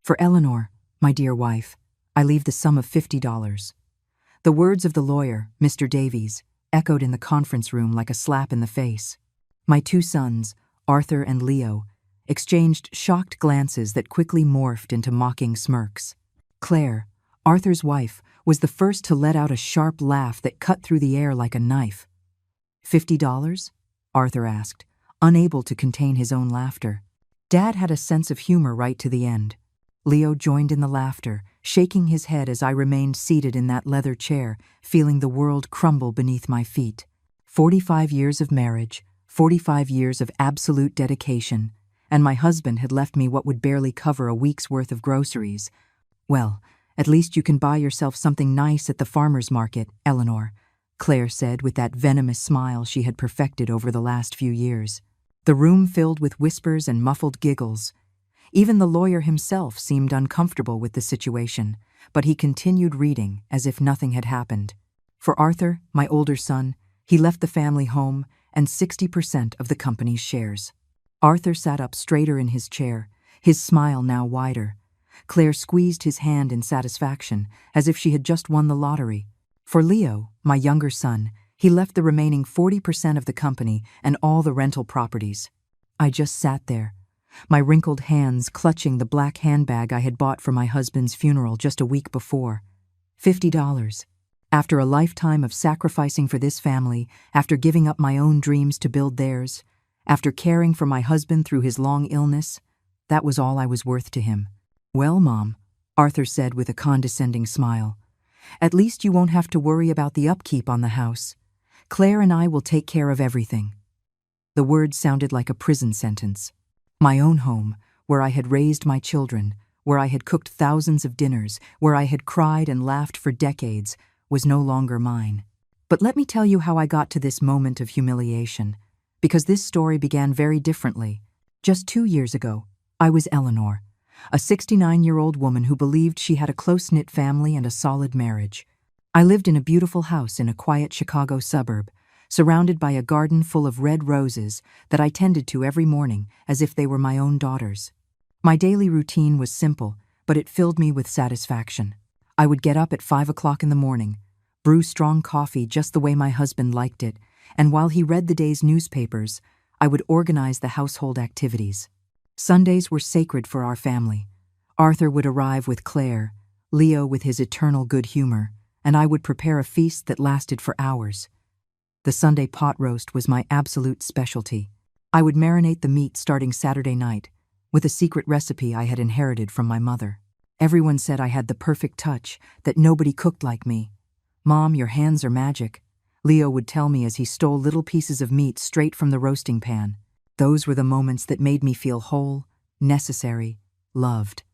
For Eleanor, my dear wife, I leave the sum of $50. The words of the lawyer, Mr. Davies, echoed in the conference room like a slap in the face. My two sons, Arthur and Leo, exchanged shocked glances that quickly morphed into mocking smirks. Claire, Arthur's wife, was the first to let out a sharp laugh that cut through the air like a knife. $50? Arthur asked, unable to contain his own laughter. Dad had a sense of humor right to the end. Leo joined in the laughter, shaking his head as I remained seated in that leather chair, feeling the world crumble beneath my feet. 45 years of marriage, 45 years of absolute dedication, and my husband had left me what would barely cover a week's worth of groceries. Well, at least you can buy yourself something nice at the farmer's market, Eleanor, Claire said with that venomous smile she had perfected over the last few years. The room filled with whispers and muffled giggles. Even the lawyer himself seemed uncomfortable with the situation, but he continued reading as if nothing had happened. For Arthur, my older son, he left the family home and 60% of the company's shares. Arthur sat up straighter in his chair, his smile now wider. Claire squeezed his hand in satisfaction, as if she had just won the lottery. For Leo, my younger son, he left the remaining 40% of the company and all the rental properties. I just sat there, my wrinkled hands clutching the black handbag I had bought for my husband's funeral just a week before. $50. After a lifetime of sacrificing for this family, after giving up my own dreams to build theirs, after caring for my husband through his long illness, that was all I was worth to him. Well, Mom, Arthur said with a condescending smile, at least you won't have to worry about the upkeep on the house. Claire and I will take care of everything. The words sounded like a prison sentence. My own home, where I had raised my children, where I had cooked thousands of dinners, where I had cried and laughed for decades, was no longer mine. But let me tell you how I got to this moment of humiliation, because this story began very differently. Just 2 years ago, I was Eleanor, a 69-year-old woman who believed she had a close-knit family and a solid marriage. I lived in a beautiful house in a quiet Chicago suburb, surrounded by a garden full of red roses that I tended to every morning as if they were my own daughters. My daily routine was simple, but it filled me with satisfaction. I would get up at 5 o'clock in the morning, brew strong coffee just the way my husband liked it, and while he read the day's newspapers, I would organize the household activities. Sundays were sacred for our family. Arthur would arrive with Claire, Leo with his eternal good humor, and I would prepare a feast that lasted for hours. The Sunday pot roast was my absolute specialty. I would marinate the meat starting Saturday night, with a secret recipe I had inherited from my mother. Everyone said I had the perfect touch, that nobody cooked like me. Mom, your hands are magic, Leo would tell me as he stole little pieces of meat straight from the roasting pan. Those were the moments that made me feel whole, necessary, loved.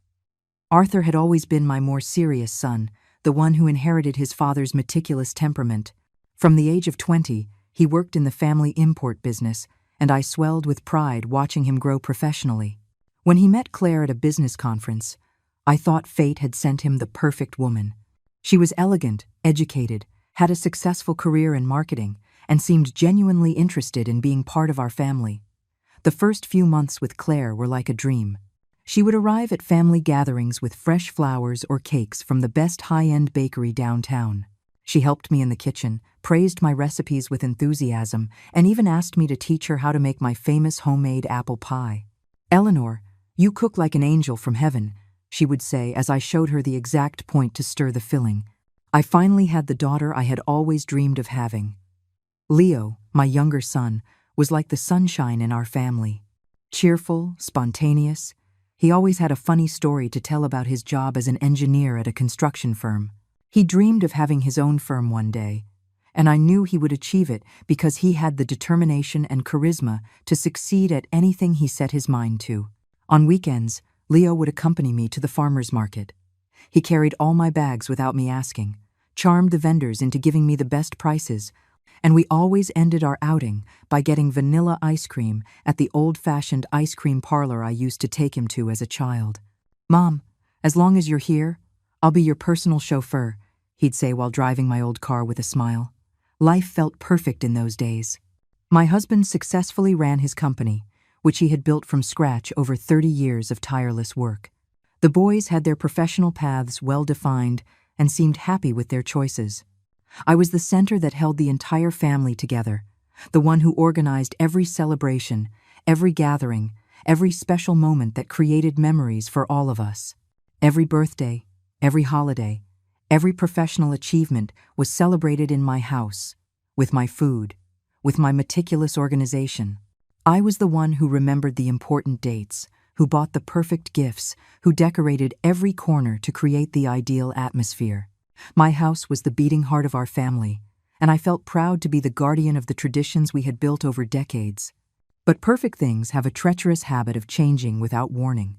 Arthur had always been my more serious son, the one who inherited his father's meticulous temperament. From the age of 20, he worked in the family import business, and I swelled with pride watching him grow professionally. When he met Claire at a business conference, I thought fate had sent him the perfect woman. She was elegant, educated, had a successful career in marketing, and seemed genuinely interested in being part of our family. The first few months with Claire were like a dream. She would arrive at family gatherings with fresh flowers or cakes from the best high-end bakery downtown. She helped me in the kitchen, praised my recipes with enthusiasm, and even asked me to teach her how to make my famous homemade apple pie. "Eleanor, you cook like an angel from heaven," she would say as I showed her the exact point to stir the filling. I finally had the daughter I had always dreamed of having. Leo, my younger son, was like the sunshine in our family. Cheerful, spontaneous, he always had a funny story to tell about his job as an engineer at a construction firm. He dreamed of having his own firm one day, and I knew he would achieve it because he had the determination and charisma to succeed at anything he set his mind to. On weekends, Leo would accompany me to the farmer's market. He carried all my bags without me asking, charmed the vendors into giving me the best prices, and we always ended our outing by getting vanilla ice cream at the old-fashioned ice cream parlor I used to take him to as a child. "Mom, as long as you're here, I'll be your personal chauffeur," he'd say while driving my old car with a smile. Life felt perfect in those days. My husband successfully ran his company, which he had built from scratch over 30 years of tireless work. The boys had their professional paths well defined and seemed happy with their choices. I was the center that held the entire family together, the one who organized every celebration, every gathering, every special moment that created memories for all of us. Every birthday, every holiday, every professional achievement was celebrated in my house, with my food, with my meticulous organization. I was the one who remembered the important dates, who bought the perfect gifts, who decorated every corner to create the ideal atmosphere. My house was the beating heart of our family, and I felt proud to be the guardian of the traditions we had built over decades. But perfect things have a treacherous habit of changing without warning,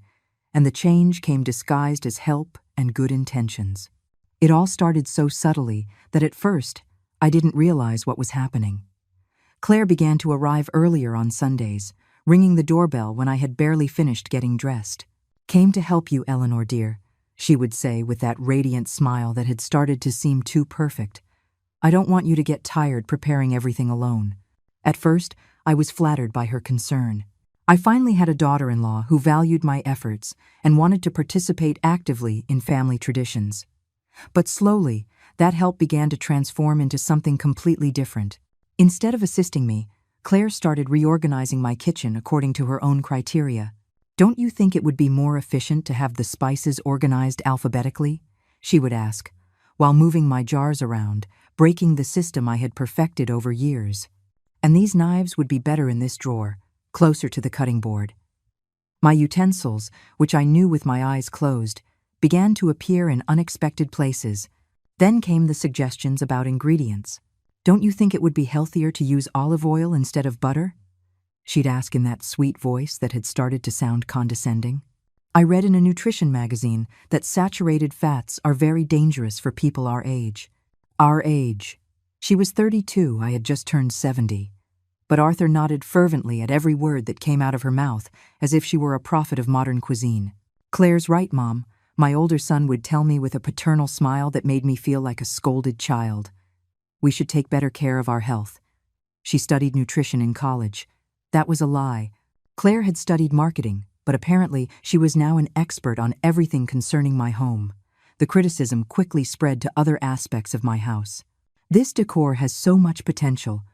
and the change came disguised as help and good intentions. It all started so subtly that at first, I didn't realize what was happening. Claire began to arrive earlier on Sundays, ringing the doorbell when I had barely finished getting dressed. "Came to help you, Eleanor dear," she would say with that radiant smile that had started to seem too perfect. "I don't want you to get tired preparing everything alone." At first, I was flattered by her concern. I finally had a daughter-in-law who valued my efforts and wanted to participate actively in family traditions. But slowly, that help began to transform into something completely different. Instead of assisting me, Claire started reorganizing my kitchen according to her own criteria. "Don't you think it would be more efficient to have the spices organized alphabetically?" she would ask, while moving my jars around, breaking the system I had perfected over years. "And these knives would be better in this drawer, closer to the cutting board." My utensils, which I knew with my eyes closed, began to appear in unexpected places. Then came the suggestions about ingredients. "Don't you think it would be healthier to use olive oil instead of butter?" she'd ask in that sweet voice that had started to sound condescending. I read in a nutrition magazine that saturated fats are very dangerous for people our age. Our age. She was 32, I had just turned 70. But Arthur nodded fervently at every word that came out of her mouth, as if she were a prophet of modern cuisine. "Claire's right, Mom," my older son would tell me with a paternal smile that made me feel like a scolded child. "We should take better care of our health." She studied nutrition in college. That was a lie. Claire had studied marketing, but apparently she was now an expert on everything concerning my home. The criticism quickly spread to other aspects of my house. "This decor has so much potential,"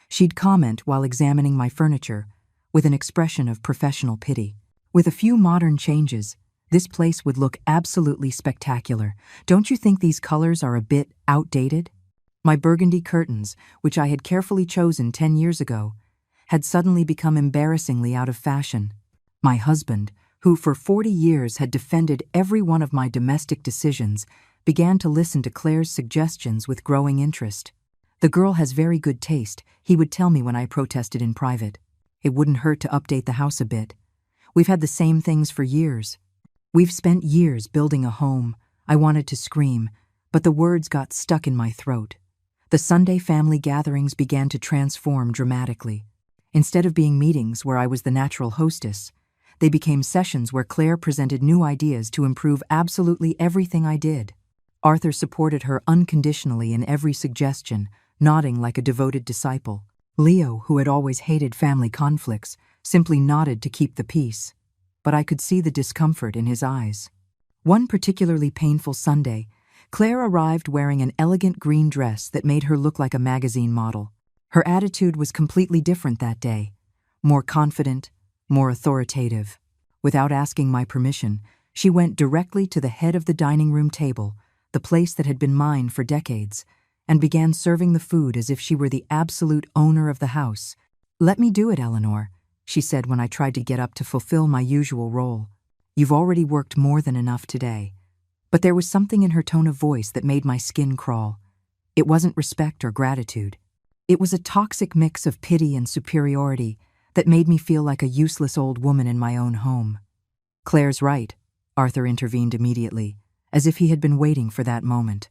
she'd comment while examining my furniture, with an expression of professional pity. "With a few modern changes, this place would look absolutely spectacular. Don't you think these colors are a bit outdated?" My burgundy curtains, which I had carefully chosen 10 years ago, had suddenly become embarrassingly out of fashion. My husband, who for 40 years had defended every one of my domestic decisions, began to listen to Claire's suggestions with growing interest. "The girl has very good taste," he would tell me when I protested in private. "It wouldn't hurt to update the house a bit. We've had the same things for years. We've spent years building a home." I wanted to scream, but the words got stuck in my throat. The Sunday family gatherings began to transform dramatically. Instead of being meetings where I was the natural hostess, they became sessions where Claire presented new ideas to improve absolutely everything I did. Arthur supported her unconditionally in every suggestion, nodding like a devoted disciple. Leo, who had always hated family conflicts, simply nodded to keep the peace, but I could see the discomfort in his eyes. One particularly painful Sunday, Claire arrived wearing an elegant green dress that made her look like a magazine model. Her attitude was completely different that day, more confident, more authoritative. Without asking my permission, she went directly to the head of the dining room table, the place that had been mine for decades, and began serving the food as if she were the absolute owner of the house. "Let me do it, Eleanor," she said when I tried to get up to fulfill my usual role. "You've already worked more than enough today." But there was something in her tone of voice that made my skin crawl. It wasn't respect or gratitude. It was a toxic mix of pity and superiority that made me feel like a useless old woman in my own home. "Claire's right," Arthur intervened immediately, as if he had been waiting for that moment.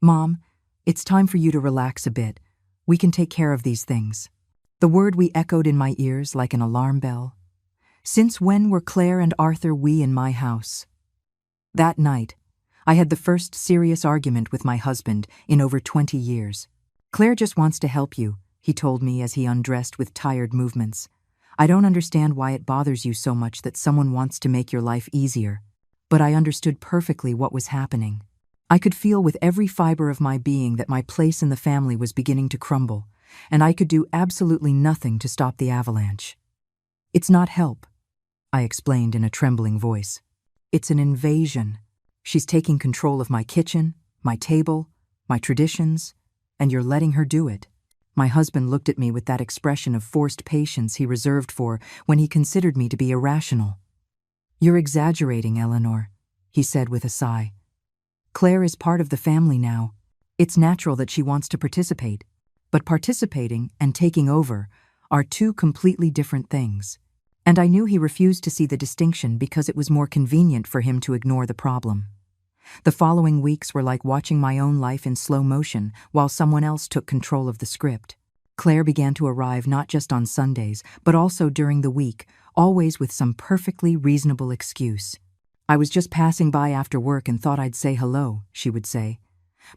"Mom, it's time for you to relax a bit. We can take care of these things." The word re-echoed in my ears like an alarm bell. Since when were Claire and Arthur we in my house? That night, I had the first serious argument with my husband in over 20 years. "Claire just wants to help you," he told me as he undressed with tired movements. "I don't understand why it bothers you so much that someone wants to make your life easier." but I understood perfectly what was happening. I could feel with every fiber of my being that my place in the family was beginning to crumble, and I could do absolutely nothing to stop the avalanche. "It's not help," I explained in a trembling voice. "It's an invasion. She's taking control of my kitchen, my table, my traditions, and you're letting her do it." My husband looked at me with that expression of forced patience he reserved for when he considered me to be irrational. "You're exaggerating, Eleanor," he said with a sigh. "Claire is part of the family now. It's natural that she wants to participate, but participating and taking over are two completely different things." And I knew he refused to see the distinction because it was more convenient for him to ignore the problem. The following weeks were like watching my own life in slow motion while someone else took control of the script. Claire began to arrive not just on Sundays, but also during the week, always with some perfectly reasonable excuse. "I was just passing by after work and thought I'd say hello," she would say.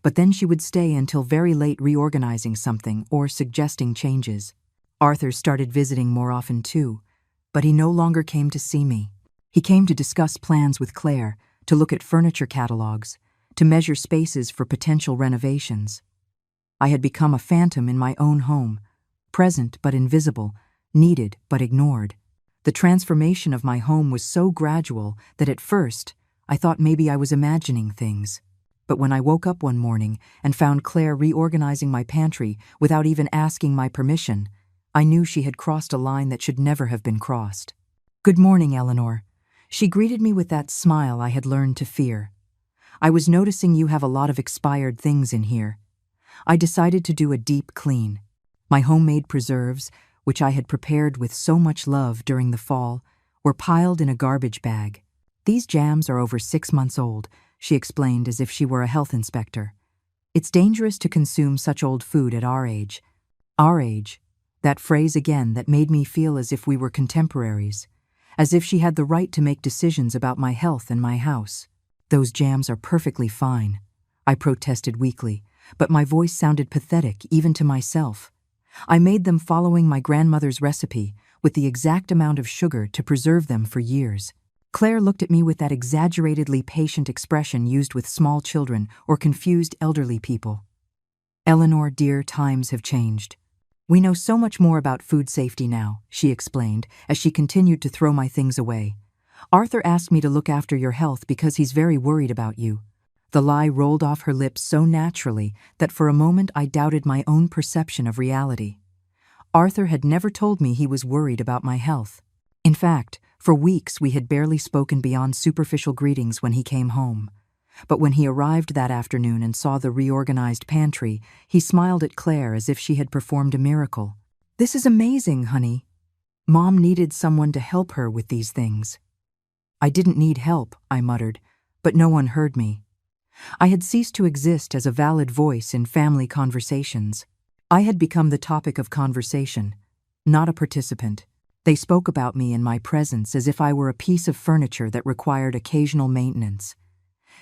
But then she would stay until very late reorganizing something or suggesting changes. Arthur started visiting more often too, but he no longer came to see me. He came to discuss plans with Claire, to look at furniture catalogs, to measure spaces for potential renovations. I had become a phantom in my own home, present but invisible, needed but ignored. The transformation of my home was so gradual that at first I thought maybe I was imagining things. But when I woke up one morning and found Claire reorganizing my pantry without even asking my permission, I knew she had crossed a line that should never have been crossed. "Good morning, Eleanor." She greeted me with that smile I had learned to fear. "I was noticing you have a lot of expired things in here." I decided to do a deep clean. My homemade preserves, which I had prepared with so much love during the fall, were piled in a garbage bag. "These jams are over 6 months old," she explained as if she were a health inspector. "It's dangerous to consume such old food at our age." Our age. That phrase again that made me feel as if we were contemporaries, as if she had the right to make decisions about my health and my house. "Those jams are perfectly fine," I protested weakly, but my voice sounded pathetic even to myself. "I made them following my grandmother's recipe, with the exact amount of sugar to preserve them for years." Claire looked at me with that exaggeratedly patient expression used with small children or confused elderly people. "Eleanor, dear, times have changed. We know so much more about food safety now," she explained as she continued to throw my things away. "Arthur asked me to look after your health because he's very worried about you." The lie rolled off her lips so naturally that for a moment I doubted my own perception of reality. Arthur had never told me he was worried about my health. In fact, for weeks we had barely spoken beyond superficial greetings when he came home. But when he arrived that afternoon and saw the reorganized pantry, he smiled at Claire as if she had performed a miracle. "This is amazing, honey. Mom needed someone to help her with these things." "I didn't need help," I muttered, but no one heard me. I had ceased to exist as a valid voice in family conversations. I had become the topic of conversation, not a participant. They spoke about me in my presence as if I were a piece of furniture that required occasional maintenance.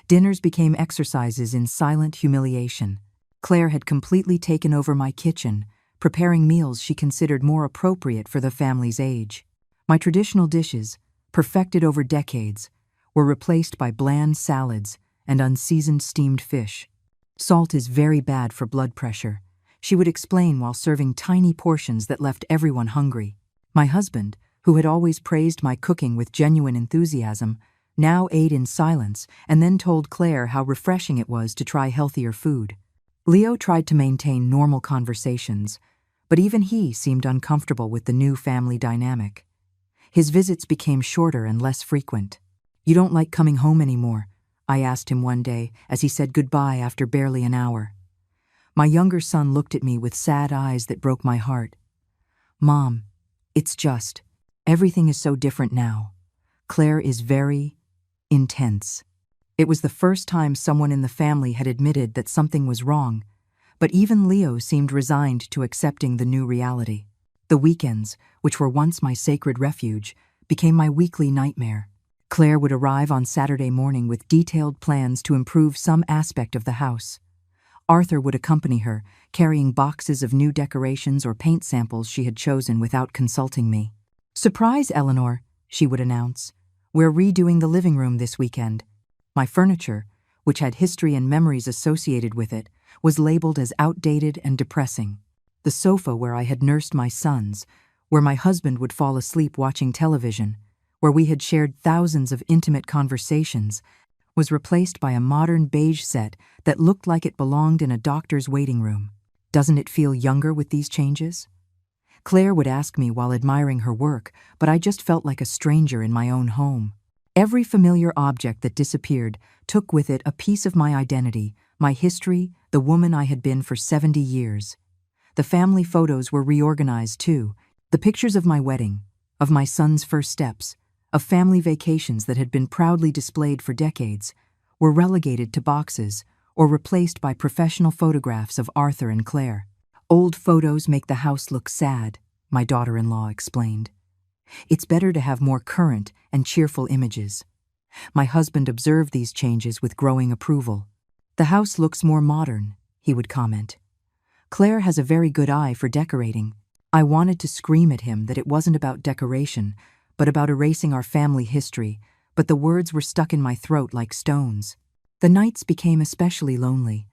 Dinners became exercises in silent humiliation. Claire had completely taken over my kitchen, preparing meals she considered more appropriate for the family's age. My traditional dishes, perfected over decades, were replaced by bland salads and unseasoned steamed fish. "Salt is very bad for blood pressure," she would explain while serving tiny portions that left everyone hungry. My husband, who had always praised my cooking with genuine enthusiasm, now ate in silence and then told Claire how refreshing it was to try healthier food. Leo tried to maintain normal conversations, but even he seemed uncomfortable with the new family dynamic. His visits became shorter and less frequent. "You don't like coming home anymore?" I asked him one day as he said goodbye after barely an hour. My younger son looked at me with sad eyes that broke my heart. "Mom, it's just, everything is so different now. Claire is very intense." It was the first time someone in the family had admitted that something was wrong, but even Leo seemed resigned to accepting the new reality. The weekends, which were once my sacred refuge, became my weekly nightmare. Claire would arrive on Saturday morning with detailed plans to improve some aspect of the house. Arthur would accompany her, carrying boxes of new decorations or paint samples she had chosen without consulting me. "Surprise, Eleanor," she would announce. We're redoing the living room this weekend. My furniture, which had history and memories associated with it, was labeled as outdated and depressing. The sofa where I had nursed my sons, where my husband would fall asleep watching television, where we had shared thousands of intimate conversations, was replaced by a modern beige set that looked like it belonged in a doctor's waiting room. Doesn't it feel younger with these changes? Claire would ask me while admiring her work, but I just felt like a stranger in my own home. Every familiar object that disappeared took with it a piece of my identity, my history, the woman I had been for 70 years. The family photos were reorganized too. The pictures of my wedding, of my son's first steps, of family vacations that had been proudly displayed for decades, were relegated to boxes or replaced by professional photographs of Arthur and Claire. Old photos make the house look sad, my daughter-in-law explained. It's better to have more current and cheerful images. My husband observed these changes with growing approval. The house looks more modern, he would comment. Claire has a very good eye for decorating. I wanted to scream at him that it wasn't about decoration, but about erasing our family history, but the words were stuck in my throat like stones. The nights became especially lonely.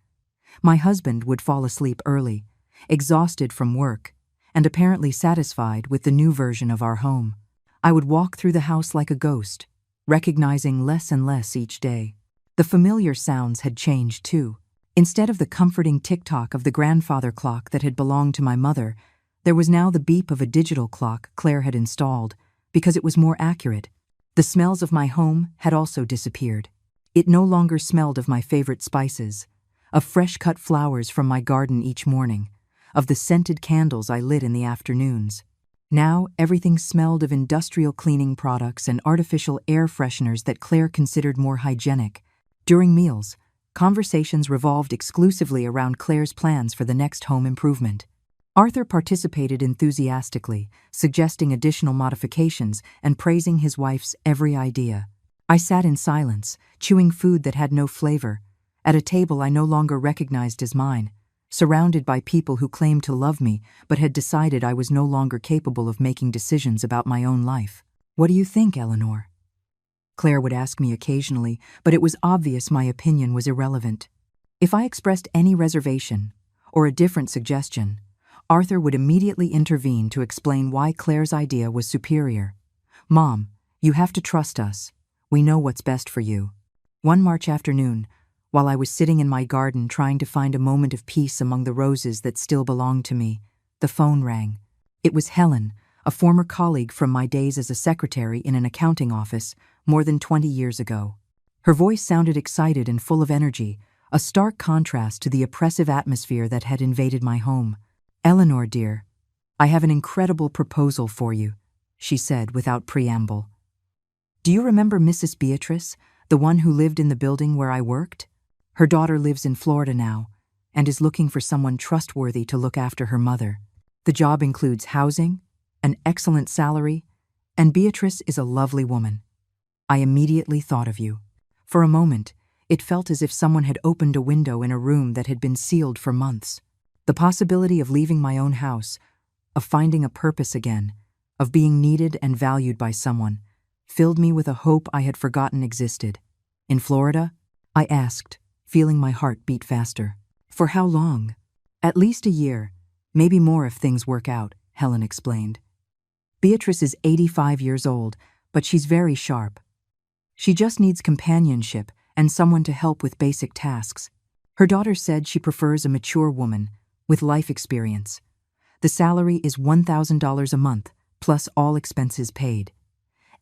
My husband would fall asleep early, exhausted from work, and apparently satisfied with the new version of our home. I would walk through the house like a ghost, recognizing less and less each day. The familiar sounds had changed too. Instead of the comforting tick-tock of the grandfather clock that had belonged to my mother, there was now the beep of a digital clock Claire had installed, because it was more accurate. The smells of my home had also disappeared. It no longer smelled of my favorite spices, of fresh-cut flowers from my garden each morning, of the scented candles I lit in the afternoons. Now everything smelled of industrial cleaning products and artificial air fresheners that Claire considered more hygienic. During meals, conversations revolved exclusively around Claire's plans for the next home improvement. Arthur participated enthusiastically, suggesting additional modifications and praising his wife's every idea. I sat in silence, chewing food that had no flavor, at a table I no longer recognized as mine, surrounded by people who claimed to love me but had decided I was no longer capable of making decisions about my own life. "What do you think, Eleanor?" Claire would ask me occasionally, but it was obvious my opinion was irrelevant. If I expressed any reservation or a different suggestion, Arthur would immediately intervene to explain why Claire's idea was superior. "Mom, you have to trust us. We know what's best for you." One March afternoon, while I was sitting in my garden trying to find a moment of peace among the roses that still belonged to me, the phone rang. It was Helen, a former colleague from my days as a secretary in an accounting office more than 20 years ago. Her voice sounded excited and full of energy, a stark contrast to the oppressive atmosphere that had invaded my home. "Eleanor, dear, I have an incredible proposal for you," she said without preamble. "Do you remember Mrs. Beatrice, the one who lived in the building where I worked? Her daughter lives in Florida now and is looking for someone trustworthy to look after her mother. The job includes housing, an excellent salary, and Beatrice is a lovely woman." I immediately thought of you. For a moment, it felt as if someone had opened a window in a room that had been sealed for months. The possibility of leaving my own house, of finding a purpose again, of being needed and valued by someone, filled me with a hope I had forgotten existed. "In Florida?" I asked, feeling my heart beat faster. "For how long?" "At least a year, maybe more if things work out," Helen explained. "Beatrice is 85 years old, but she's very sharp. She just needs companionship and someone to help with basic tasks. Her daughter said she prefers a mature woman with life experience. The salary is $1,000 a month, plus all expenses paid.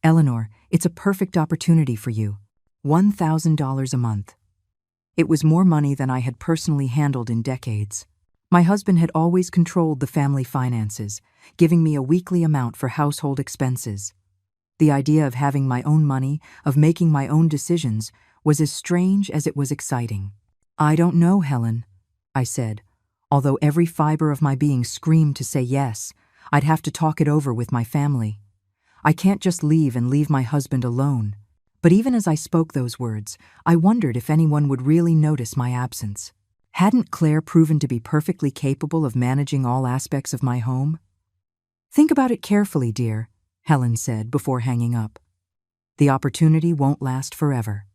Eleanor, it's a perfect opportunity for you. $1,000 a month." It was more money than I had personally handled in decades. My husband had always controlled the family finances, giving me a weekly amount for household expenses. The idea of having my own money, of making my own decisions, was as strange as it was exciting. "I don't know, Helen," I said, although every fiber of my being screamed to say yes. I'd have to talk it over with my family. I can't just leave and leave my husband alone. But even as I spoke those words, I wondered if anyone would really notice my absence. Hadn't Claire proven to be perfectly capable of managing all aspects of my home? "Think about it carefully, dear," Helen said before hanging up. The opportunity won't last forever.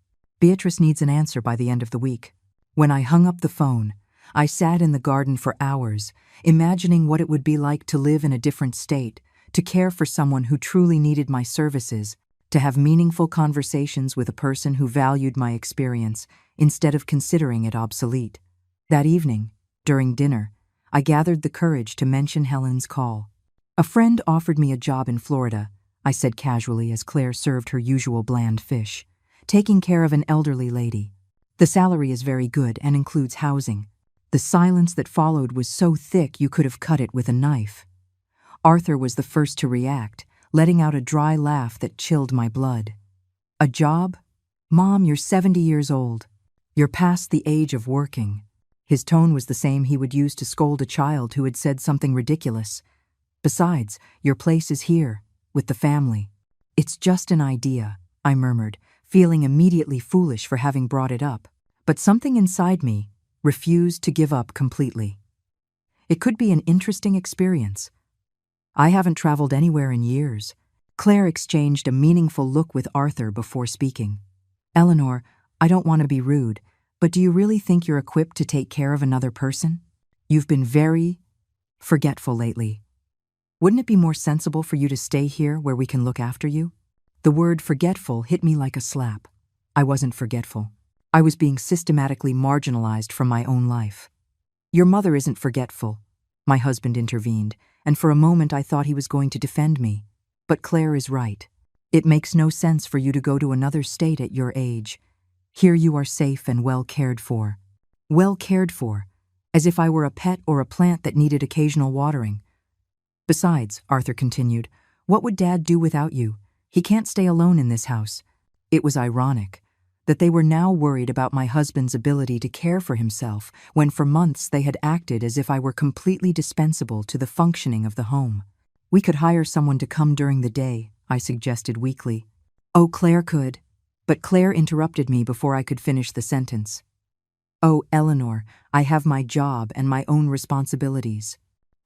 Beatrice needs an answer by the end of the week. When I hung up the phone, I sat in the garden for hours, imagining what it would be like to live in a different state, to care for someone who truly needed my services, to have meaningful conversations with a person who valued my experience instead of considering it obsolete. That evening, during dinner, I gathered the courage to mention Helen's call. "A friend offered me a job in Florida," I said casually as Claire served her usual bland fish, "taking care of an elderly lady. The salary is very good and includes housing." The silence that followed was so thick you could have cut it with a knife. Arthur was the first to react, letting out a dry laugh that chilled my blood. "A job? Mom, you're 70 years old. You're past the age of working." His tone was the same he would use to scold a child who had said something ridiculous. "Besides, your place is here, with the family." "It's just an idea," I murmured, feeling immediately foolish for having brought it up. But something inside me refused to give up completely. It could be an interesting experience. I haven't traveled anywhere in years. Claire exchanged a meaningful look with Arthur before speaking. "Eleanor, I don't want to be rude, but do you really think you're equipped to take care of another person? You've been very forgetful lately. Wouldn't it be more sensible for you to stay here where we can look after you?" The word forgetful hit me like a slap. I wasn't forgetful. I was being systematically marginalized from my own life. "Your mother isn't forgetful," my husband intervened, and for a moment I thought he was going to defend me. "But Claire is right. It makes no sense for you to go to another state at your age. Here you are safe and well cared for." Well cared for, as if I were a pet or a plant that needed occasional watering. "Besides," Arthur continued, "what would Dad do without you? He can't stay alone in this house." It was ironic that they were now worried about my husband's ability to care for himself when for months they had acted as if I were completely dispensable to the functioning of the home. "We could hire someone to come during the day," I suggested weakly. "Oh, Claire could." But Claire interrupted me before I could finish the sentence. "Oh, Eleanor, I have my job and my own responsibilities.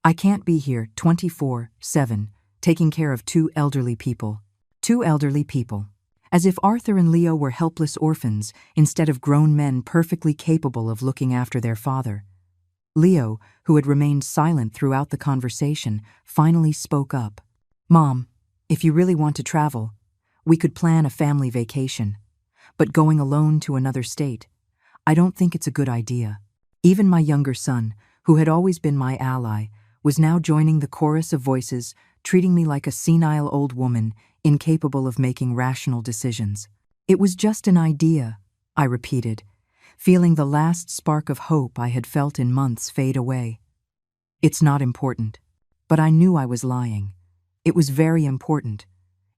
I can't be here 24/7, taking care of two elderly people." Two elderly people. As if Arthur and Leo were helpless orphans instead of grown men perfectly capable of looking after their father. Leo, who had remained silent throughout the conversation, finally spoke up. "Mom, if you really want to travel, we could plan a family vacation. But going alone to another state, I don't think it's a good idea." Even my younger son, who had always been my ally, was now joining the chorus of voices, treating me like a senile old woman, incapable of making rational decisions. "It was just an idea," I repeated, feeling the last spark of hope I had felt in months fade away. "It's not important." But I knew I was lying. It was very important.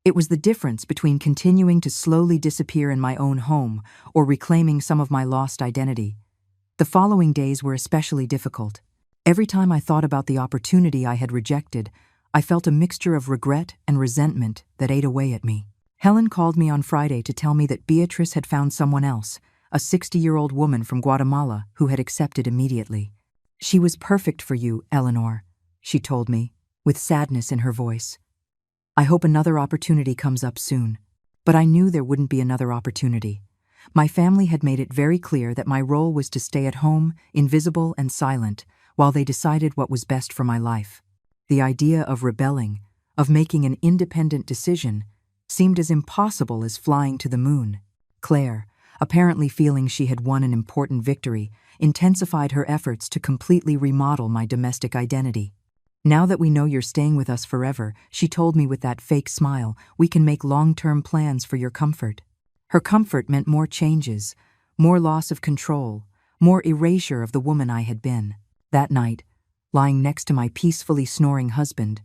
It was the difference between continuing to slowly disappear in my own home or reclaiming some of my lost identity. The following days were especially difficult. Every time I thought about the opportunity I had rejected, I felt a mixture of regret and resentment that ate away at me. Helen called me on Friday to tell me that Beatrice had found someone else, a 60-year-old woman from Guatemala who had accepted immediately. "She was perfect for you, Eleanor," she told me, with sadness in her voice. "I hope another opportunity comes up soon." But I knew there wouldn't be another opportunity. My family had made it very clear that my role was to stay at home, invisible and silent, while they decided what was best for my life. The idea of rebelling, of making an independent decision, seemed as impossible as flying to the moon. Claire, apparently feeling she had won an important victory, intensified her efforts to completely remodel my domestic identity. "Now that we know you're staying with us forever," she told me with that fake smile, "we can make long-term plans for your comfort." Her comfort meant more changes, more loss of control, more erasure of the woman I had been. That night, lying next to my peacefully snoring husband,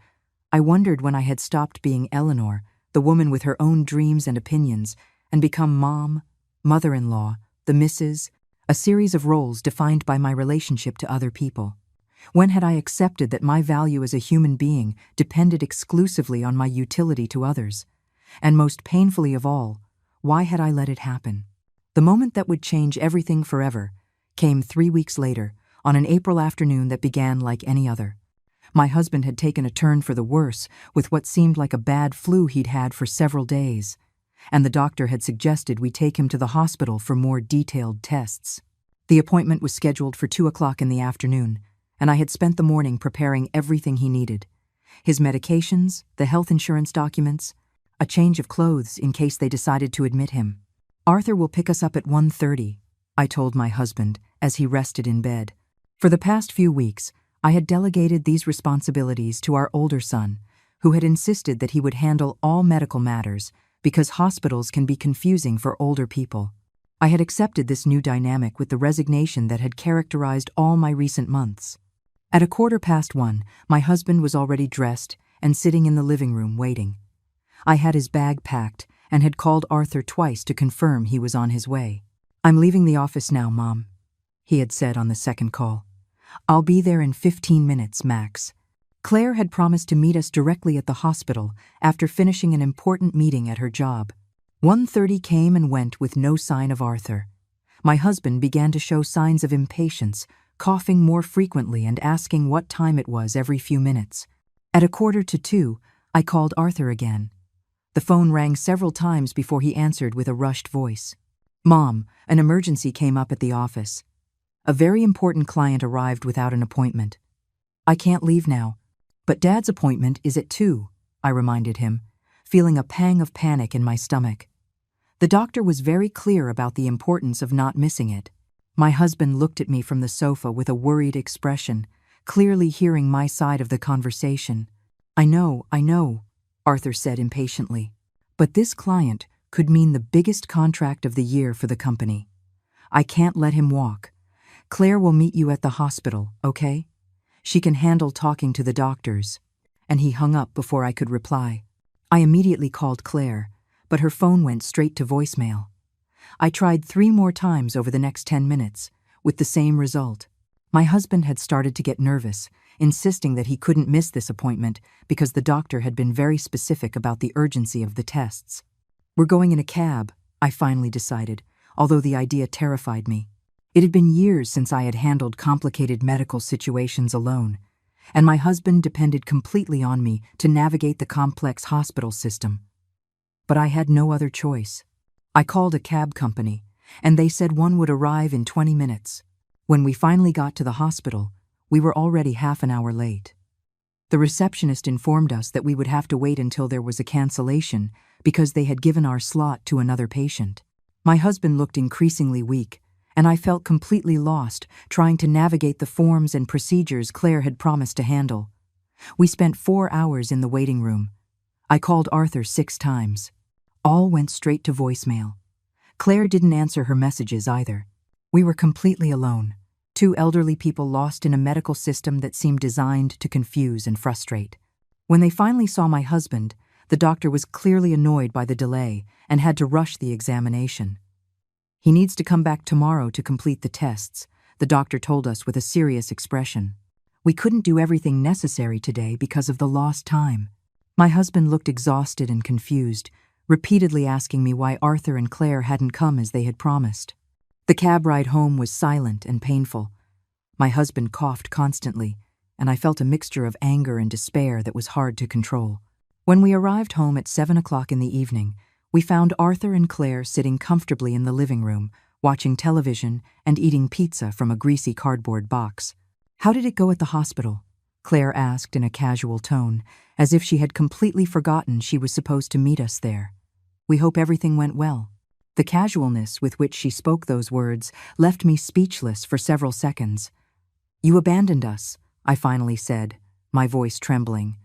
I wondered when I had stopped being Eleanor, the woman with her own dreams and opinions, and become mom, mother-in-law, the Mrs., a series of roles defined by my relationship to other people. When had I accepted that my value as a human being depended exclusively on my utility to others? And most painfully of all, why had I let it happen? The moment that would change everything forever came 3 weeks later, on an April afternoon that began like any other. My husband had taken a turn for the worse with what seemed like a bad flu he'd had for several days. and the doctor had suggested we take him to the hospital for more detailed tests. The appointment was scheduled for 2 o'clock in the afternoon, and I had spent the morning preparing everything he needed. His medications, the health insurance documents, a change of clothes in case they decided to admit him. "Arthur will pick us up at 1:30, I told my husband as he rested in bed. For the past few weeks, I had delegated these responsibilities to our older son, who had insisted that he would handle all medical matters because hospitals can be confusing for older people. I had accepted this new dynamic with the resignation that had characterized all my recent months. At 1:15, my husband was already dressed and sitting in the living room waiting. I had his bag packed and had called Arthur twice to confirm he was on his way. "I'm leaving the office now, Mom," he had said on the second call. "I'll be there in 15 minutes, max." Claire had promised to meet us directly at the hospital after finishing an important meeting at her job. 1:30 came and went with no sign of Arthur. My husband began to show signs of impatience, coughing more frequently and asking what time it was every few minutes. At 1:45, I called Arthur again. The phone rang several times before he answered with a rushed voice. "Mom, an emergency came up at the office. A very important client arrived without an appointment. I can't leave now." "But Dad's appointment is at 2, I reminded him, feeling a pang of panic in my stomach. The doctor was very clear about the importance of not missing it. My husband looked at me from the sofa with a worried expression, clearly hearing my side of the conversation. I know, Arthur said impatiently. "But this client could mean the biggest contract of the year for the company. I can't let him walk. Claire will meet you at the hospital, okay? She can handle talking to the doctors." And he hung up before I could reply. I immediately called Claire, but her phone went straight to voicemail. I tried 3 more times over the next 10 minutes, with the same result. My husband had started to get nervous, insisting that he couldn't miss this appointment because the doctor had been very specific about the urgency of the tests. "We're going in a cab," I finally decided, although the idea terrified me. It had been years since I had handled complicated medical situations alone, and my husband depended completely on me to navigate the complex hospital system. But I had no other choice. I called a cab company, and they said one would arrive in 20 minutes. When we finally got to the hospital, we were already half an hour late. The receptionist informed us that we would have to wait until there was a cancellation because they had given our slot to another patient. My husband looked increasingly weak, and I felt completely lost trying to navigate the forms and procedures Claire had promised to handle. We spent 4 hours in the waiting room. I called Arthur 6 times. All went straight to voicemail. Claire didn't answer her messages either. We were completely alone, 2 elderly people lost in a medical system that seemed designed to confuse and frustrate. When they finally saw my husband, the doctor was clearly annoyed by the delay and had to rush the examination. "He needs to come back tomorrow to complete the tests," the doctor told us with a serious expression. "We couldn't do everything necessary today because of the lost time." My husband looked exhausted and confused, repeatedly asking me why Arthur and Claire hadn't come as they had promised. The cab ride home was silent and painful. My husband coughed constantly, and I felt a mixture of anger and despair that was hard to control. When we arrived home at 7 o'clock in the evening, we found Arthur and Claire sitting comfortably in the living room, watching television and eating pizza from a greasy cardboard box. "How did it go at the hospital?" Claire asked in a casual tone, as if she had completely forgotten she was supposed to meet us there. "We hope everything went well." The casualness with which she spoke those words left me speechless for several seconds. "You abandoned us," I finally said, my voice trembling.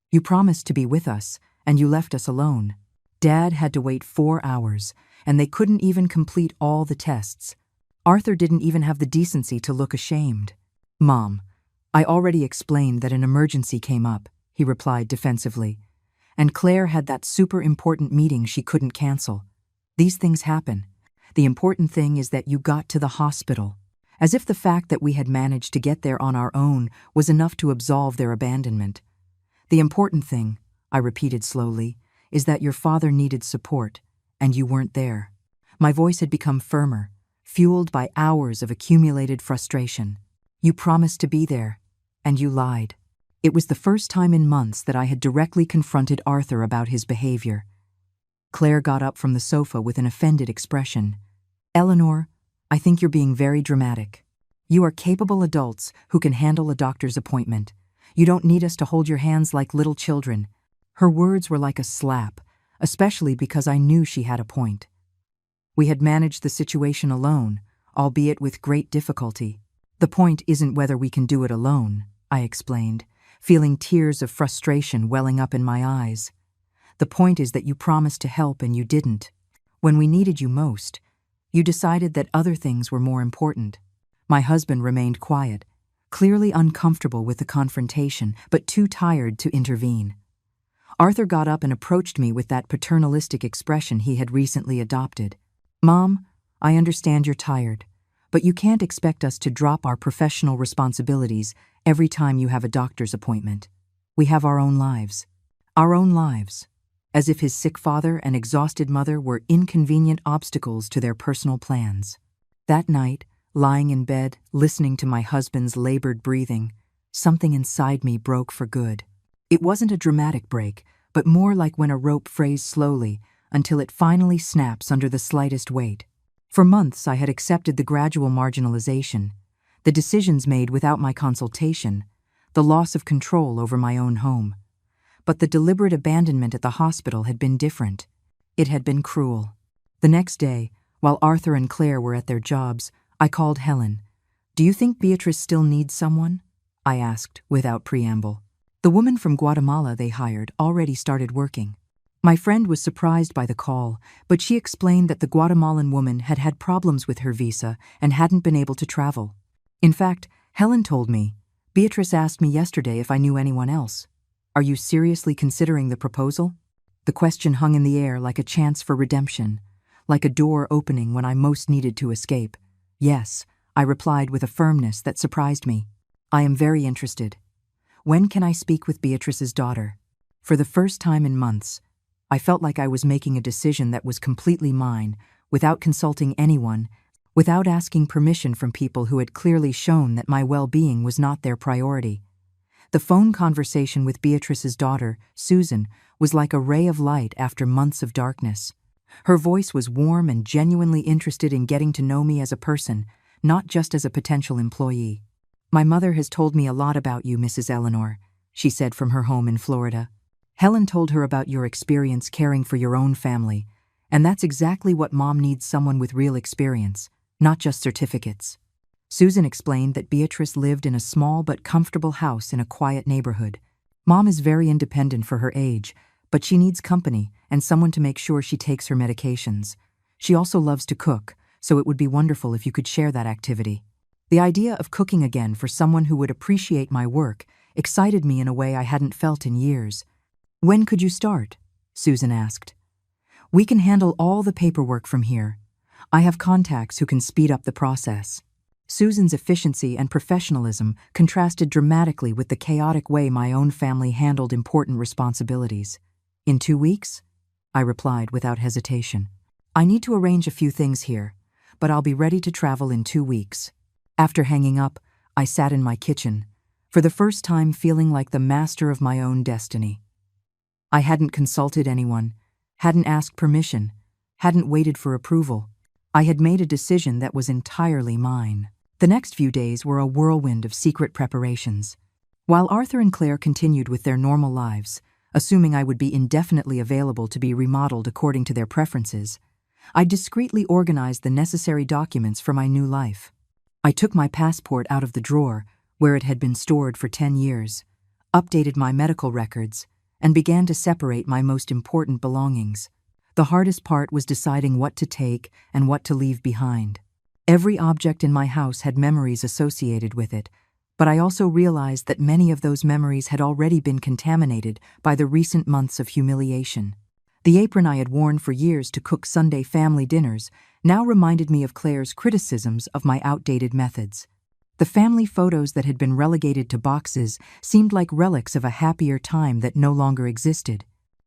"You promised to be with us, and you left us alone." Dad had to wait 4 hours, and they couldn't even complete all the tests. Arthur didn't even have the decency to look ashamed. "Mom, I already explained that an emergency came up," he replied defensively. "And Claire had that super important meeting she couldn't cancel. These things happen. The important thing is that you got to the hospital." As if the fact that we had managed to get there on our own was enough to absolve their abandonment. "The important thing," I repeated slowly, "is that your father needed support, and you weren't there." My voice had become firmer, fueled by hours of accumulated frustration. "You promised to be there, and you lied." It was the first time in months that I had directly confronted Arthur about his behavior. Claire got up from the sofa with an offended expression. Eleanor, I think you're being very dramatic. You are capable adults who can handle a doctor's appointment. You don't need us to hold your hands like little children. Her words were like a slap, especially because I knew she had a point. We had managed the situation alone, albeit with great difficulty. The point isn't whether we can do it alone, I explained, feeling tears of frustration welling up in my eyes. The point is that you promised to help and you didn't. When we needed you most, you decided that other things were more important. My husband remained quiet, clearly uncomfortable with the confrontation, but too tired to intervene. Arthur got up and approached me with that paternalistic expression he had recently adopted. Mom, I understand you're tired, but you can't expect us to drop our professional responsibilities every time you have a doctor's appointment. We have our own lives. Our own lives. As if his sick father and exhausted mother were inconvenient obstacles to their personal plans. That night, lying in bed, listening to my husband's labored breathing, something inside me broke for good. It wasn't a dramatic break, but more like when a rope frays slowly until it finally snaps under the slightest weight. For months I had accepted the gradual marginalization, the decisions made without my consultation, the loss of control over my own home. But the deliberate abandonment at the hospital had been different. It had been cruel. The next day, while Arthur and Claire were at their jobs, I called Helen. Do you think Beatrice still needs someone? I asked, without preamble. The woman from Guatemala they hired already started working. My friend was surprised by the call, but she explained that the Guatemalan woman had had problems with her visa and hadn't been able to travel. In fact, Helen told me, Beatrice asked me yesterday if I knew anyone else. Are you seriously considering the proposal? The question hung in the air like a chance for redemption, like a door opening when I most needed to escape. Yes, I replied with a firmness that surprised me. I am very interested. When can I speak with Beatrice's daughter? For the first time in months, I felt like I was making a decision that was completely mine, without consulting anyone, without asking permission from people who had clearly shown that my well-being was not their priority. The phone conversation with Beatrice's daughter, Susan, was like a ray of light after months of darkness. Her voice was warm and genuinely interested in getting to know me as a person, not just as a potential employee. My mother has told me a lot about you, Mrs. Eleanor, she said from her home in Florida. Helen told her about your experience caring for your own family, and that's exactly what Mom needs, someone with real experience, not just certificates. Susan explained that Beatrice lived in a small but comfortable house in a quiet neighborhood. Mom is very independent for her age, but she needs company and someone to make sure she takes her medications. She also loves to cook, so it would be wonderful if you could share that activity. The idea of cooking again for someone who would appreciate my work excited me in a way I hadn't felt in years. When could you start? Susan asked. We can handle all the paperwork from here. I have contacts who can speed up the process. Susan's efficiency and professionalism contrasted dramatically with the chaotic way my own family handled important responsibilities. In 2 weeks? I replied without hesitation. I need to arrange a few things here, but I'll be ready to travel in 2 weeks. After hanging up, I sat in my kitchen, for the first time feeling like the master of my own destiny. I hadn't consulted anyone, hadn't asked permission, hadn't waited for approval. I had made a decision that was entirely mine. The next few days were a whirlwind of secret preparations. While Arthur and Claire continued with their normal lives, assuming I would be indefinitely available to be remodeled according to their preferences, I discreetly organized the necessary documents for my new life. I took my passport out of the drawer, where it had been stored for 10 years, updated my medical records, and began to separate my most important belongings. The hardest part was deciding what to take and what to leave behind. Every object in my house had memories associated with it, but I also realized that many of those memories had already been contaminated by the recent months of humiliation. The apron I had worn for years to cook Sunday family dinners now reminded me of Claire's criticisms of my outdated methods. The family photos that had been relegated to boxes seemed like relics of a happier time that no longer existed.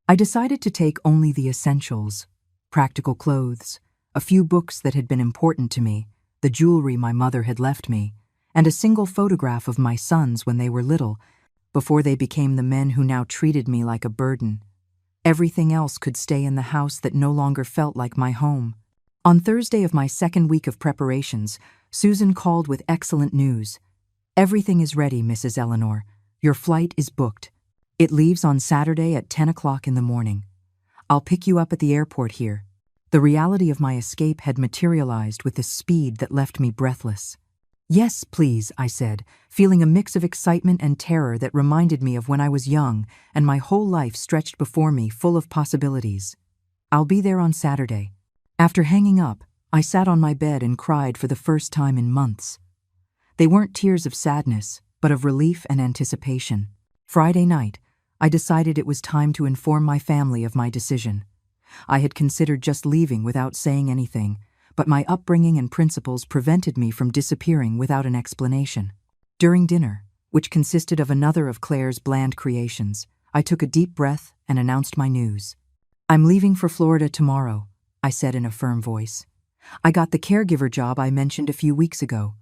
I decided to take only the essentials: practical clothes, a few books that had been important to me, the jewelry my mother had left me, and a single photograph of my sons when they were little, before they became the men who now treated me like a burden. Everything else could stay in the house that no longer felt like my home. On Thursday of my second week of preparations, Susan called with excellent news. "Everything is ready, Mrs. Eleanor. Your flight is booked. It leaves on Saturday at 10 o'clock in the morning. I'll pick you up at the airport here." The reality of my escape had materialized with a speed that left me breathless. "Yes, please," I said, feeling a mix of excitement and terror that reminded me of when I was young and my whole life stretched before me full of possibilities. "I'll be there on Saturday." After hanging up, I sat on my bed and cried for the first time in months. They weren't tears of sadness, but of relief and anticipation. Friday night, I decided it was time to inform my family of my decision. I had considered just leaving without saying anything, but my upbringing and principles prevented me from disappearing without an explanation. During dinner, which consisted of another of Claire's bland creations, I took a deep breath and announced my news. "I'm leaving for Florida tomorrow," I said in a firm voice. "I got the caregiver job I mentioned a few weeks ago.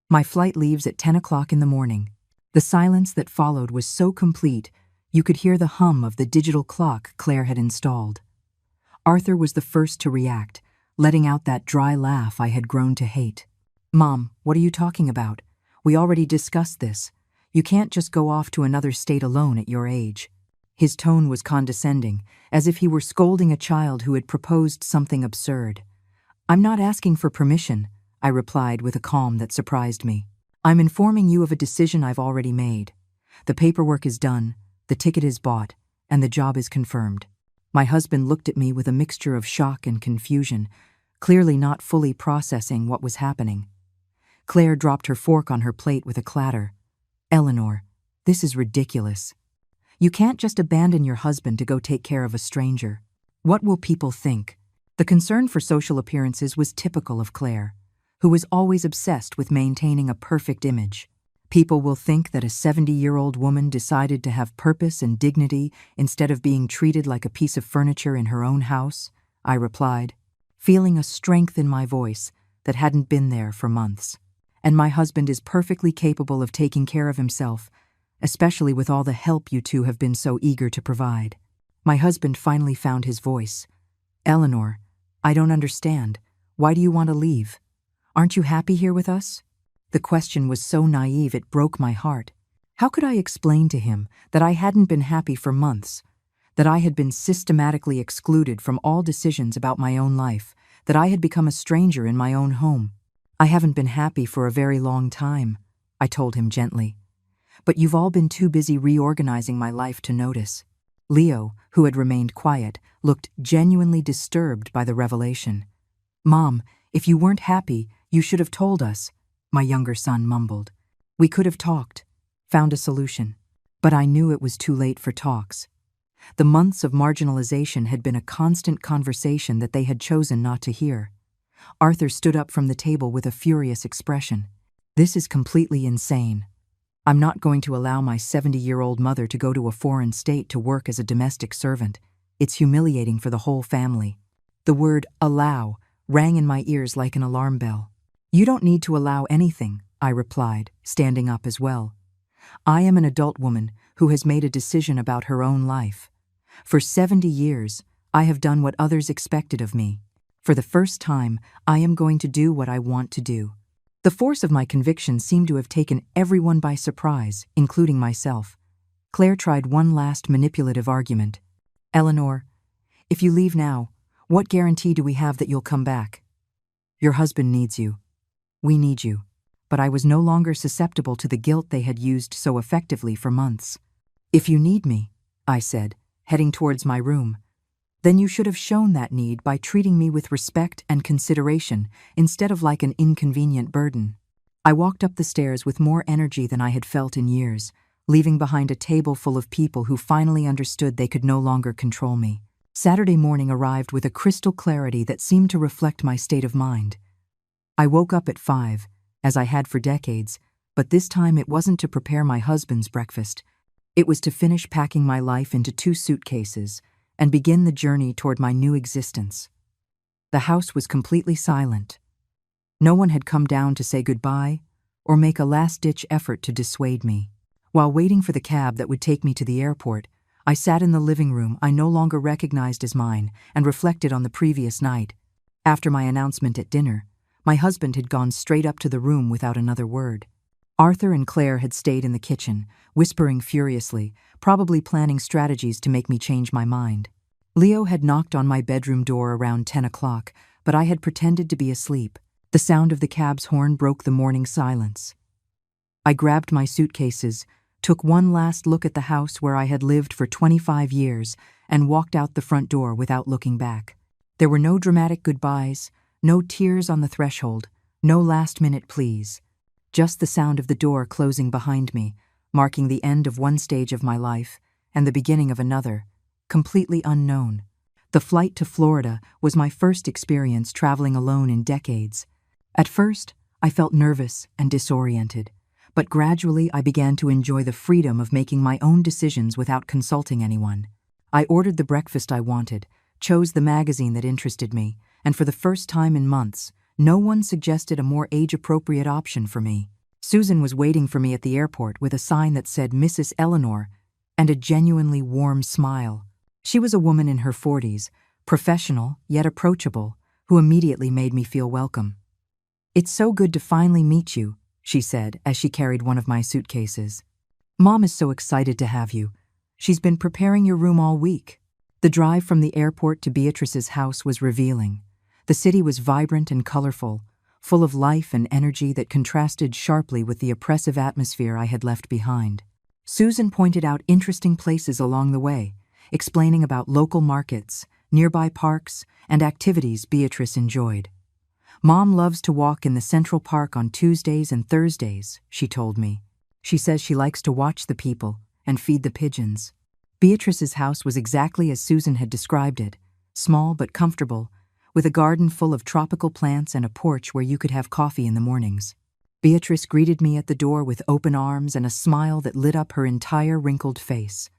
My flight leaves at 10 o'clock in the morning." The silence that followed was so complete, you could hear the hum of the digital clock Claire had installed. Arthur was the first to react, letting out that dry laugh I had grown to hate. "Mom, what are you talking about? We already discussed this. You can't just go off to another state alone at your age." His tone was condescending, as if he were scolding a child who had proposed something absurd. "I'm not asking for permission," I replied with a calm that surprised me. "I'm informing you of a decision I've already made. The paperwork is done, the ticket is bought, and the job is confirmed." My husband looked at me with a mixture of shock and confusion, clearly not fully processing what was happening. Claire dropped her fork on her plate with a clatter. "Eleanor, this is ridiculous. You can't just abandon your husband to go take care of a stranger. What will people think?" The concern for social appearances was typical of Claire, who was always obsessed with maintaining a perfect image. "People will think that a 70-year-old woman decided to have purpose and dignity instead of being treated like a piece of furniture in her own house," I replied, feeling a strength in my voice that hadn't been there for months. "And my husband is perfectly capable of taking care of himself, especially with all the help you two have been so eager to provide." My husband finally found his voice. "Eleanor, I don't understand. Why do you want to leave? Aren't you happy here with us?" The question was so naive it broke my heart. How could I explain to him that I hadn't been happy for months, that I had been systematically excluded from all decisions about my own life, that I had become a stranger in my own home? "I haven't been happy for a very long time," I told him gently. "But you've all been too busy reorganizing my life to notice." Leo, who had remained quiet, looked genuinely disturbed by the revelation. "Mom, if you weren't happy, you should have told us," my younger son mumbled. "We could have talked, found a solution." But I knew it was too late for talks. The months of marginalization had been a constant conversation that they had chosen not to hear. Arthur stood up from the table with a furious expression. "This is completely insane. I'm not going to allow my 70-year-old mother to go to a foreign state to work as a domestic servant. It's humiliating for the whole family." The word "allow" rang in my ears like an alarm bell. "You don't need to allow anything," I replied, standing up as well. "I am an adult woman who has made a decision about her own life. For 70 years, I have done what others expected of me. For the first time, I am going to do what I want to do." The force of my conviction seemed to have taken everyone by surprise, including myself. Claire tried one last manipulative argument. "Eleanor, if you leave now, what guarantee do we have that you'll come back? Your husband needs you. We need you." But I was no longer susceptible to the guilt they had used so effectively for months. "If you need me," I said, heading towards my room, "then you should have shown that need by treating me with respect and consideration instead of like an inconvenient burden." I walked up the stairs with more energy than I had felt in years, leaving behind a table full of people who finally understood they could no longer control me. Saturday morning arrived with a crystal clarity that seemed to reflect my state of mind. I woke up at 5, as I had for decades, but this time it wasn't to prepare my husband's breakfast. It was to finish packing my life into 2 suitcases and begin the journey toward my new existence. The house was completely silent. No one had come down to say goodbye or make a last-ditch effort to dissuade me. While waiting for the cab that would take me to the airport, I sat in the living room I no longer recognized as mine and reflected on the previous night. After my announcement at dinner, my husband had gone straight up to the room without another word. Arthur and Claire had stayed in the kitchen, whispering furiously, probably planning strategies to make me change my mind. Leo had knocked on my bedroom door around 10 o'clock, but I had pretended to be asleep. The sound of the cab's horn broke the morning silence. I grabbed my suitcases, took one last look at the house where I had lived for 25 years, and walked out the front door without looking back. There were no dramatic goodbyes, no tears on the threshold, no last-minute pleas. Just the sound of the door closing behind me, marking the end of one stage of my life and the beginning of another, completely unknown. The flight to Florida was my first experience traveling alone in decades. At first, I felt nervous and disoriented, but gradually I began to enjoy the freedom of making my own decisions without consulting anyone. I ordered the breakfast I wanted, chose the magazine that interested me, and for the first time in months, no one suggested a more age-appropriate option for me. Susan was waiting for me at the airport with a sign that said Mrs. Eleanor and a genuinely warm smile. She was a woman in her 40s, professional yet approachable, who immediately made me feel welcome. "It's so good to finally meet you," she said as she carried one of my suitcases. "Mom is so excited to have you. She's been preparing your room all week." The drive from the airport to Beatrice's house was revealing. The city was vibrant and colorful, full of life and energy that contrasted sharply with the oppressive atmosphere I had left behind. Susan pointed out interesting places along the way, explaining about local markets, nearby parks, and activities Beatrice enjoyed. "Mom loves to walk in the Central Park on Tuesdays and Thursdays," she told me. "She says she likes to watch the people and feed the pigeons." Beatrice's house was exactly as Susan had described it, small but comfortable, with a garden full of tropical plants and a porch where you could have coffee in the mornings. Beatrice greeted me at the door with open arms and a smile that lit up her entire wrinkled face.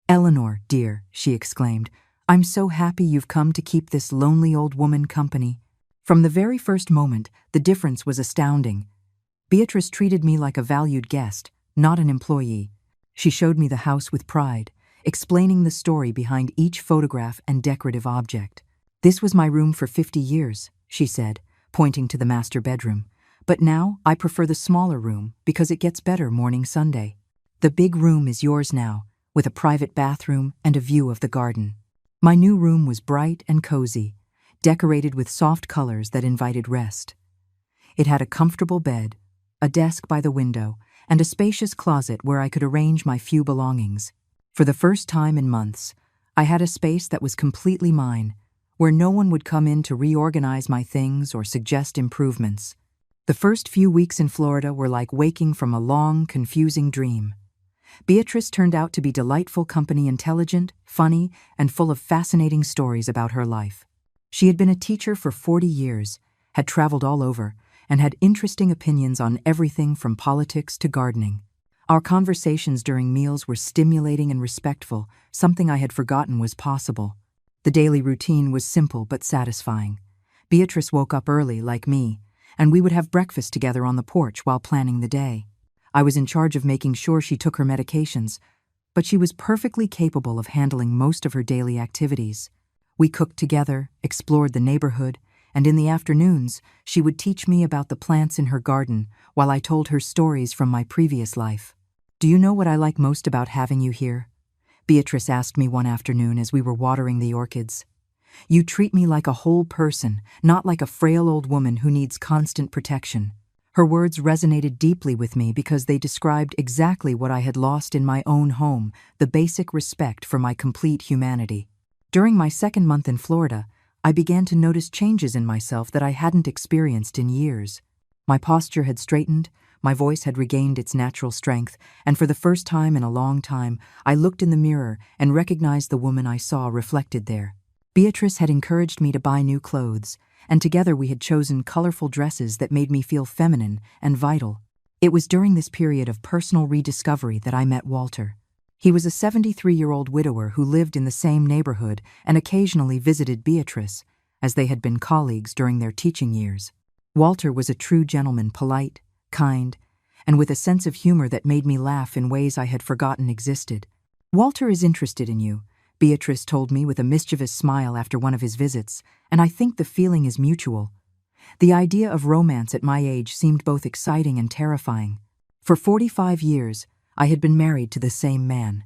"Eleanor, dear," she exclaimed, "I'm so happy you've come to keep this lonely old woman company." From the very first moment, the difference was astounding. Beatrice treated me like a valued guest, not an employee. She showed me the house with pride, explaining the story behind each photograph and decorative object. "This was my room for 50 years, she said, pointing to the master bedroom. "But now I prefer the smaller room because it gets better morning Sunday. The big room is yours now, with a private bathroom and a view of the garden." My new room was bright and cozy, decorated with soft colors that invited rest. It had a comfortable bed, a desk by the window, and a spacious closet where I could arrange my few belongings. For the first time in months, I had a space that was completely mine, where no one would come in to reorganize my things or suggest improvements. The first few weeks in Florida were like waking from a long, confusing dream. Beatrice turned out to be delightful company, intelligent, funny, and full of fascinating stories about her life. She had been a teacher for 40 years, had traveled all over, and had interesting opinions on everything from politics to gardening. Our conversations during meals were stimulating and respectful, something I had forgotten was possible. The daily routine was simple but satisfying. Beatrice woke up early, like me, and we would have breakfast together on the porch while planning the day. I was in charge of making sure she took her medications, but she was perfectly capable of handling most of her daily activities. We cooked together, explored the neighborhood, and in the afternoons, she would teach me about the plants in her garden while I told her stories from my previous life. "Do you know what I like most about having you here?" Beatrice asked me one afternoon as we were watering the orchids. "You treat me like a whole person, not like a frail old woman who needs constant protection." Her words resonated deeply with me because they described exactly what I had lost in my own home, the basic respect for my complete humanity. During my second month in Florida, I began to notice changes in myself that I hadn't experienced in years. My posture had straightened, my voice had regained its natural strength, and for the first time in a long time, I looked in the mirror and recognized the woman I saw reflected there. Beatrice had encouraged me to buy new clothes, and together we had chosen colorful dresses that made me feel feminine and vital. It was during this period of personal rediscovery that I met Walter. He was a 73-year-old widower who lived in the same neighborhood and occasionally visited Beatrice, as they had been colleagues during their teaching years. Walter was a true gentleman, polite, kind, and with a sense of humor that made me laugh in ways I had forgotten existed. Walter is interested in you, Beatrice told me with a mischievous smile after one of his visits, and I think the feeling is mutual. The idea of romance at my age seemed both exciting and terrifying. For 45 years, I had been married to the same man,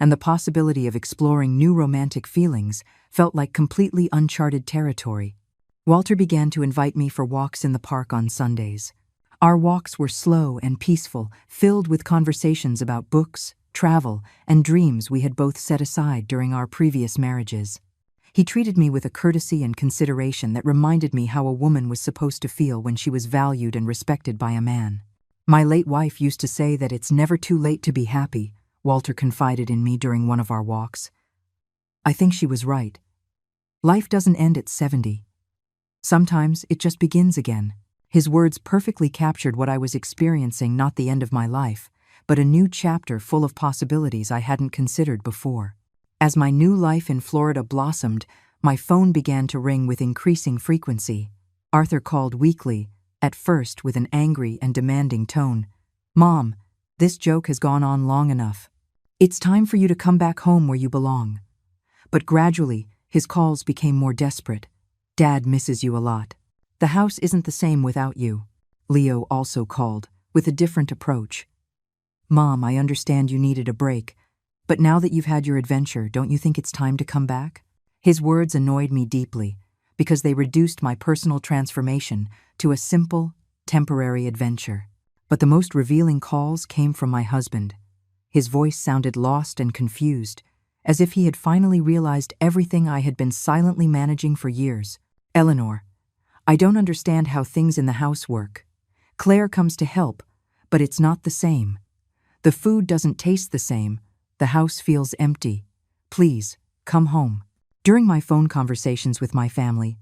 and the possibility of exploring new romantic feelings felt like completely uncharted territory. Walter began to invite me for walks in the park on Sundays. Our walks were slow and peaceful, filled with conversations about books, travel, and dreams we had both set aside during our previous marriages. He treated me with a courtesy and consideration that reminded me how a woman was supposed to feel when she was valued and respected by a man. My late wife used to say that it's never too late to be happy, Walter confided in me during one of our walks. I think she was right. Life doesn't end at 70. Sometimes it just begins again. His words perfectly captured what I was experiencing, not the end of my life, but a new chapter full of possibilities I hadn't considered before. As my new life in Florida blossomed, my phone began to ring with increasing frequency. Arthur called weekly, at first with an angry and demanding tone. "Mom, this joke has gone on long enough. It's time for you to come back home where you belong." But gradually, his calls became more desperate. "Dad misses you a lot. The house isn't the same without you." Leo also called, with a different approach. "Mom, I understand you needed a break, but now that you've had your adventure, don't you think it's time to come back?" His words annoyed me deeply, because they reduced my personal transformation to a simple, temporary adventure. But the most revealing calls came from my husband. His voice sounded lost and confused, as if he had finally realized everything I had been silently managing for years. "Eleanor, I don't understand how things in the house work. Claire comes to help, but it's not the same. The food doesn't taste the same. The house feels empty. Please, come home." During my phone conversations with my family,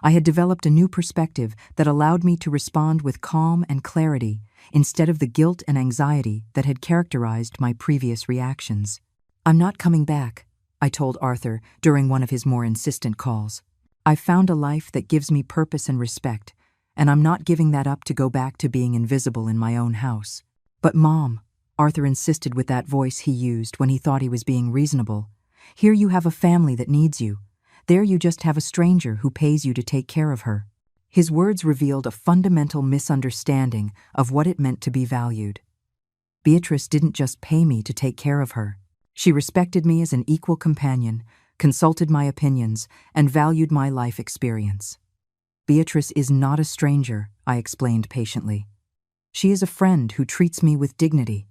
I had developed a new perspective that allowed me to respond with calm and clarity instead of the guilt and anxiety that had characterized my previous reactions. "I'm not coming back," I told Arthur during one of his more insistent calls. "I've found a life that gives me purpose and respect, and I'm not giving that up to go back to being invisible in my own house." "But Mom," Arthur insisted with that voice he used when he thought he was being reasonable, "here you have a family that needs you. There you just have a stranger who pays you to take care of her." His words revealed a fundamental misunderstanding of what it meant to be valued. Beatrice didn't just pay me to take care of her. She respected me as an equal companion, consulted my opinions, and valued my life experience. "Beatrice is not a stranger," I explained patiently. "She is a friend who treats me with dignity.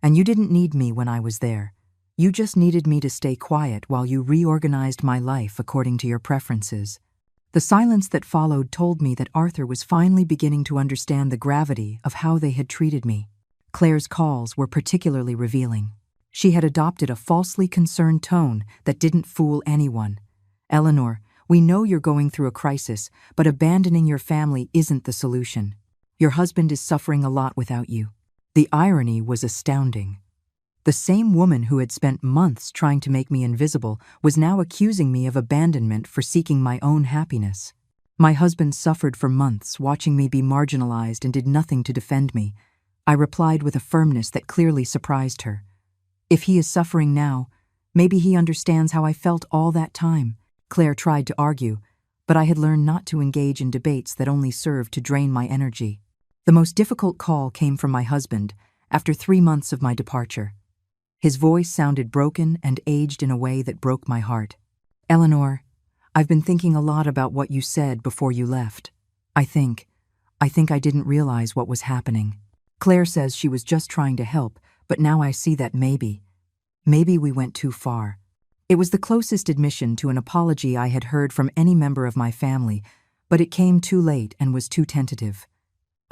And you didn't need me when I was there. You just needed me to stay quiet while you reorganized my life according to your preferences." The silence that followed told me that Arthur was finally beginning to understand the gravity of how they had treated me. Claire's calls were particularly revealing. She had adopted a falsely concerned tone that didn't fool anyone. "Eleanor, we know you're going through a crisis, but abandoning your family isn't the solution. Your husband is suffering a lot without you." The irony was astounding. The same woman who had spent months trying to make me invisible was now accusing me of abandonment for seeking my own happiness. My husband suffered for months, watching me be marginalized, and did nothing to defend me. I replied with a firmness that clearly surprised her. "If he is suffering now, maybe he understands how I felt all that time." Claire tried to argue, but I had learned not to engage in debates that only served to drain my energy. The most difficult call came from my husband after 3 months of my departure. His voice sounded broken and aged in a way that broke my heart. "Eleanor, I've been thinking a lot about what you said before you left. I think I didn't realize what was happening. Claire says she was just trying to help, but now I see that maybe we went too far." It was the closest admission to an apology I had heard from any member of my family, but it came too late and was too tentative.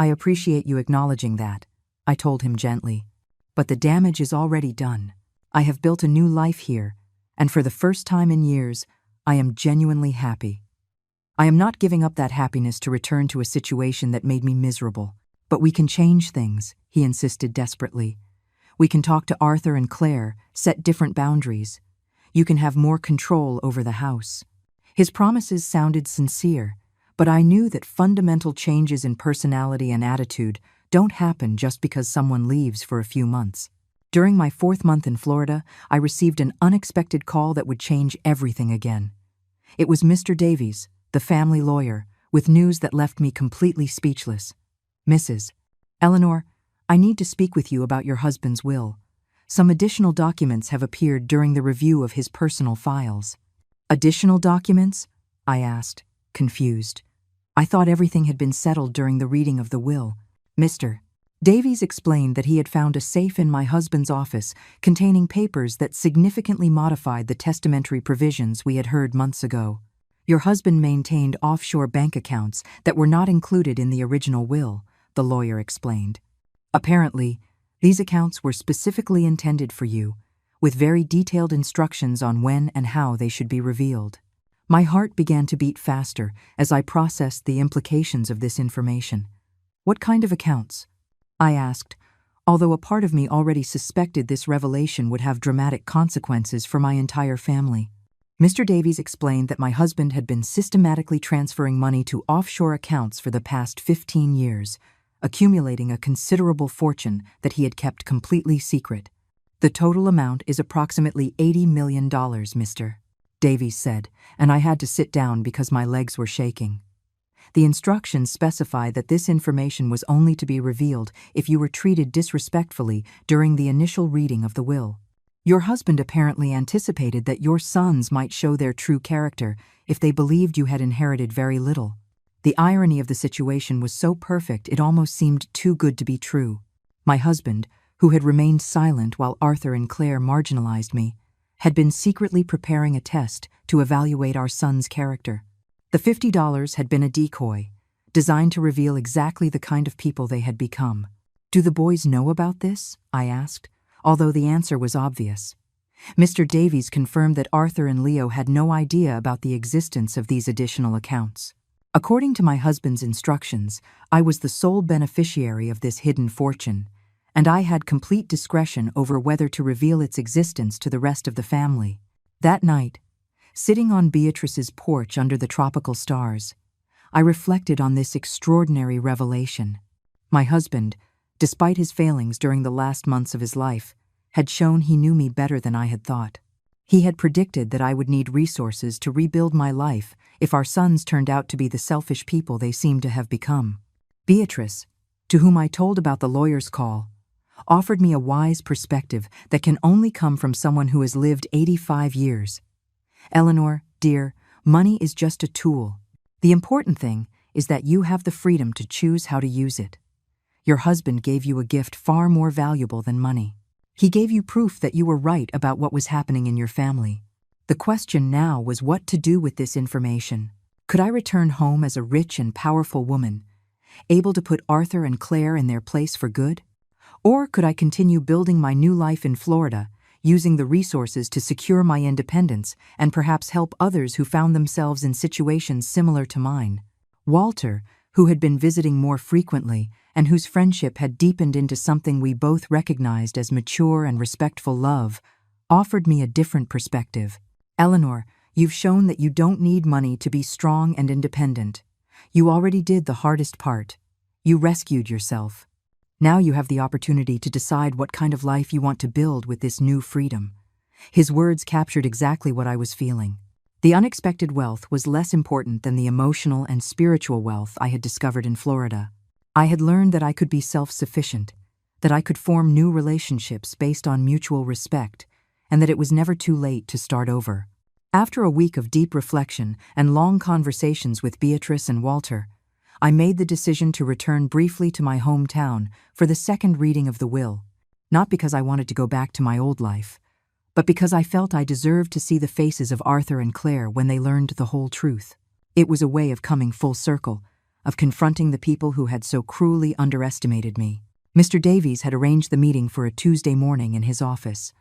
"I appreciate you acknowledging that," I told him gently. "But the damage is already done. I have built a new life here, and for the first time in years, I am genuinely happy. I am not giving up that happiness to return to a situation that made me miserable. But we can change things," he insisted desperately. "We can talk to Arthur and Claire, set different boundaries. You can have more control over the house." His promises sounded sincere, but I knew that fundamental changes in personality and attitude don't happen just because someone leaves for a few months. During my 4th month in Florida, I received an unexpected call that would change everything again. It was Mr. Davies, the family lawyer, with news that left me completely speechless. Mrs. Eleanor, I need to speak with you about your husband's will. Some additional documents have appeared during the review of his personal files. Additional documents? I asked, confused. I thought everything had been settled during the reading of the will. Mr. Davies explained that he had found a safe in my husband's office containing papers that significantly modified the testamentary provisions we had heard months ago. Your husband maintained offshore bank accounts that were not included in the original will, the lawyer explained. Apparently, these accounts were specifically intended for you, with very detailed instructions on when and how they should be revealed. My heart began to beat faster as I processed the implications of this information. What kind of accounts? I asked, although a part of me already suspected this revelation would have dramatic consequences for my entire family. Mr. Davies explained that my husband had been systematically transferring money to offshore accounts for the past 15 years, accumulating a considerable fortune that he had kept completely secret. The total amount is approximately $80 million, Mr. Davies said, and I had to sit down because my legs were shaking. The instructions specify that this information was only to be revealed if you were treated disrespectfully during the initial reading of the will. Your husband apparently anticipated that your sons might show their true character if they believed you had inherited very little. The irony of the situation was so perfect it almost seemed too good to be true. My husband, who had remained silent while Arthur and Claire marginalized me, had been secretly preparing a test to evaluate our son's character. The $50 had been a decoy, designed to reveal exactly the kind of people they had become. Do the boys know about this? I asked, although the answer was obvious. Mr. Davies confirmed that Arthur and Leo had no idea about the existence of these additional accounts. According to my husband's instructions, I was the sole beneficiary of this hidden fortune, and I had complete discretion over whether to reveal its existence to the rest of the family. That night, sitting on Beatrice's porch under the tropical stars, I reflected on this extraordinary revelation. My husband, despite his failings during the last months of his life, had shown he knew me better than I had thought. He had predicted that I would need resources to rebuild my life if our sons turned out to be the selfish people they seemed to have become. Beatrice, to whom I told about the lawyer's call, offered me a wise perspective that can only come from someone who has lived 85 years. Eleanor, dear, money is just a tool. The important thing is that you have the freedom to choose how to use it. Your husband gave you a gift far more valuable than money. He gave you proof that you were right about what was happening in your family. The question now was what to do with this information. Could I return home as a rich and powerful woman, able to put Arthur and Claire in their place for good? Or could I continue building my new life in Florida, using the resources to secure my independence and perhaps help others who found themselves in situations similar to mine? Walter, who had been visiting more frequently and whose friendship had deepened into something we both recognized as mature and respectful love, offered me a different perspective. Eleanor, you've shown that you don't need money to be strong and independent. You already did the hardest part. You rescued yourself. Now you have the opportunity to decide what kind of life you want to build with this new freedom. His words captured exactly what I was feeling. The unexpected wealth was less important than the emotional and spiritual wealth I had discovered in Florida. I had learned that I could be self-sufficient, that I could form new relationships based on mutual respect, and that it was never too late to start over. After a week of deep reflection and long conversations with Beatrice and Walter, I made the decision to return briefly to my hometown for the second reading of the will, not because I wanted to go back to my old life, but because I felt I deserved to see the faces of Arthur and Claire when they learned the whole truth. It was a way of coming full circle, of confronting the people who had so cruelly underestimated me. Mr. Davies had arranged the meeting for a Tuesday morning in his office.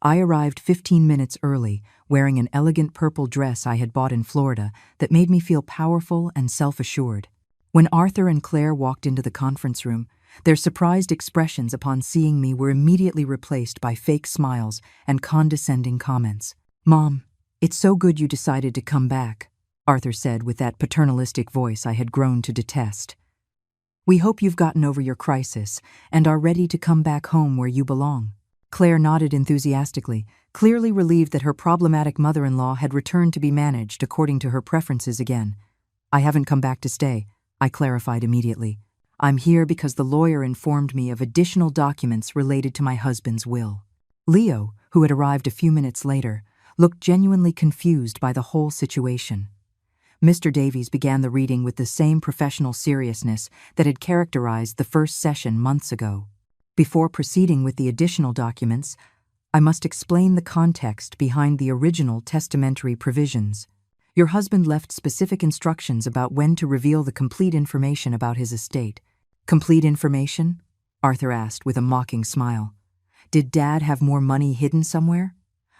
I arrived 15 minutes early, wearing an elegant purple dress I had bought in Florida that made me feel powerful and self-assured. When Arthur and Claire walked into the conference room, their surprised expressions upon seeing me were immediately replaced by fake smiles and condescending comments. "Mom, it's so good you decided to come back," Arthur said with that paternalistic voice I had grown to detest. "We hope you've gotten over your crisis and are ready to come back home where you belong." Claire nodded enthusiastically, clearly relieved that her problematic mother-in-law had returned to be managed according to her preferences again. I haven't come back to stay, I clarified immediately. I'm here because the lawyer informed me of additional documents related to my husband's will. Leo, who had arrived a few minutes later, looked genuinely confused by the whole situation. Mr. Davies began the reading with the same professional seriousness that had characterized the first session months ago. Before proceeding with the additional documents, I must explain the context behind the original testamentary provisions. Your husband left specific instructions about when to reveal the complete information about his estate. Complete information? Arthur asked with a mocking smile. Did Dad have more money hidden somewhere?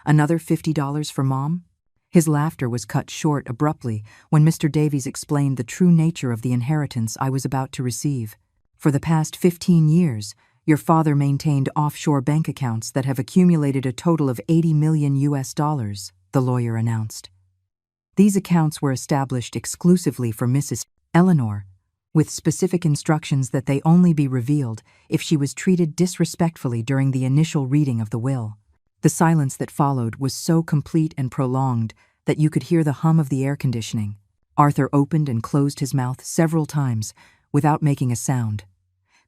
Another $50 for Mom? His laughter was cut short abruptly when Mr. Davies explained the true nature of the inheritance I was about to receive. For the past 15 years, your father maintained offshore bank accounts that have accumulated a total of $80 million, the lawyer announced. These accounts were established exclusively for Mrs. Eleanor, with specific instructions that they only be revealed if she was treated disrespectfully during the initial reading of the will. The silence that followed was so complete and prolonged that you could hear the hum of the air conditioning. Arthur opened and closed his mouth several times without making a sound.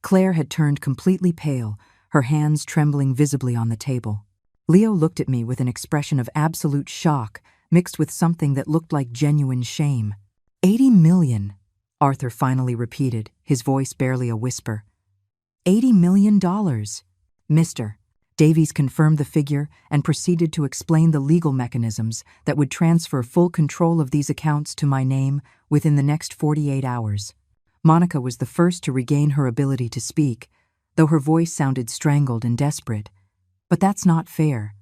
Claire had turned completely pale, her hands trembling visibly on the table. Leo looked at me with an expression of absolute shock, mixed with something that looked like genuine shame. $80 million, Arthur finally repeated, his voice barely a whisper. $80 million. Mr. Davies confirmed the figure and proceeded to explain the legal mechanisms that would transfer full control of these accounts to my name within the next 48 hours. Monica was the first to regain her ability to speak, though her voice sounded strangled and desperate. But that's not fair.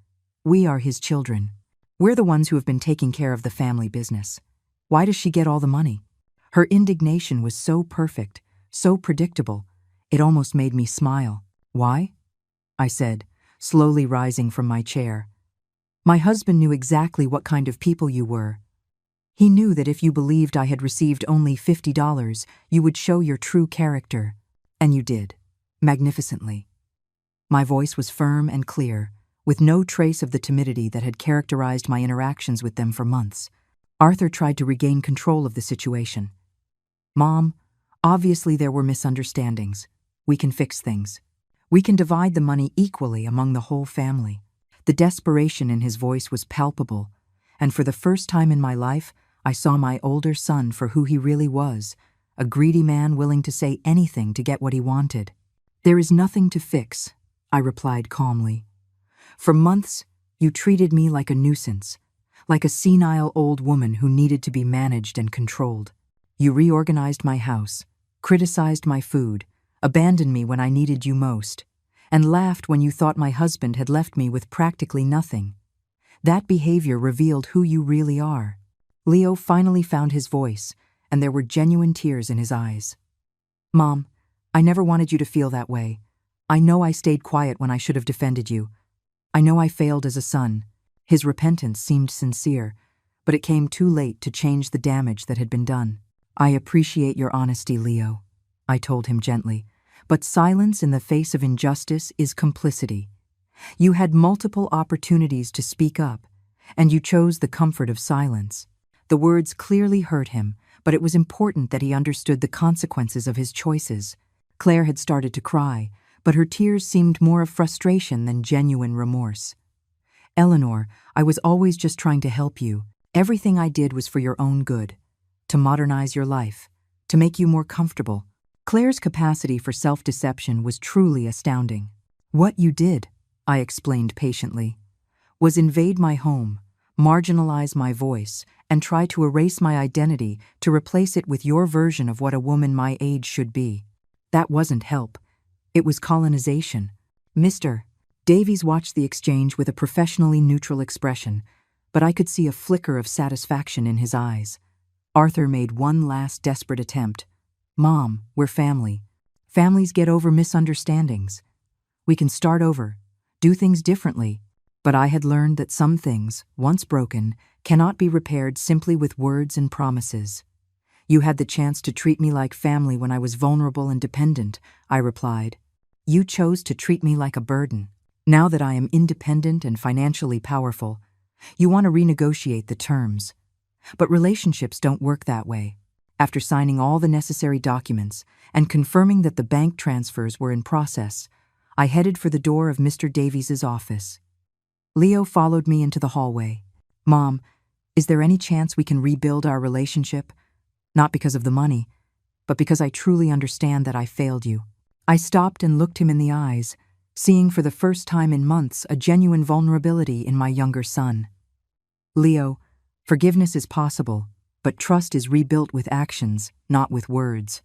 We are his children. We're the ones who have been taking care of the family business. Why does she get all the money? Her indignation was so perfect, so predictable, it almost made me smile. Why? I said, slowly rising from my chair. My husband knew exactly what kind of people you were. He knew that if you believed I had received only $50, you would show your true character. And you did. Magnificently. My voice was firm and clear, with no trace of the timidity that had characterized my interactions with them for months. Arthur tried to regain control of the situation. Mom, obviously there were misunderstandings. We can fix things. We can divide the money equally among the whole family. The desperation in his voice was palpable, and for the first time in my life, I saw my older son for who he really was, a greedy man willing to say anything to get what he wanted. There is nothing to fix, I replied calmly. For months, you treated me like a nuisance, like a senile old woman who needed to be managed and controlled. You reorganized my house, criticized my food, abandoned me when I needed you most, and laughed when you thought my husband had left me with practically nothing. That behavior revealed who you really are. Leo finally found his voice, and there were genuine tears in his eyes. Mom, I never wanted you to feel that way. I know I stayed quiet when I should have defended you. I know I failed as a son. His repentance seemed sincere, but it came too late to change the damage that had been done. I appreciate your honesty, Leo, I told him gently, but silence in the face of injustice is complicity. You had multiple opportunities to speak up, and you chose the comfort of silence. The words clearly hurt him, but it was important that he understood the consequences of his choices. Claire had started to cry, but her tears seemed more of frustration than genuine remorse. Eleanor, I was always just trying to help you. Everything I did was for your own good, to modernize your life, to make you more comfortable. Claire's capacity for self-deception was truly astounding. What you did, I explained patiently, was invade my home, marginalize my voice, and try to erase my identity to replace it with your version of what a woman my age should be. That wasn't help. It was colonization. Mr. Davies watched the exchange with a professionally neutral expression, but I could see a flicker of satisfaction in his eyes. Arthur made one last desperate attempt. Mom, we're family. Families get over misunderstandings. We can start over, do things differently. But I had learned that some things, once broken, cannot be repaired simply with words and promises. You had the chance to treat me like family when I was vulnerable and dependent, I replied. You chose to treat me like a burden. Now that I am independent and financially powerful, you want to renegotiate the terms. But relationships don't work that way. After signing all the necessary documents and confirming that the bank transfers were in process, I headed for the door of Mr. Davies's office. Leo followed me into the hallway. "Mom, is there any chance we can rebuild our relationship? Not because of the money, but because I truly understand that I failed you." I stopped and looked him in the eyes, seeing for the first time in months a genuine vulnerability in my younger son. "Leo, forgiveness is possible, but trust is rebuilt with actions, not with words.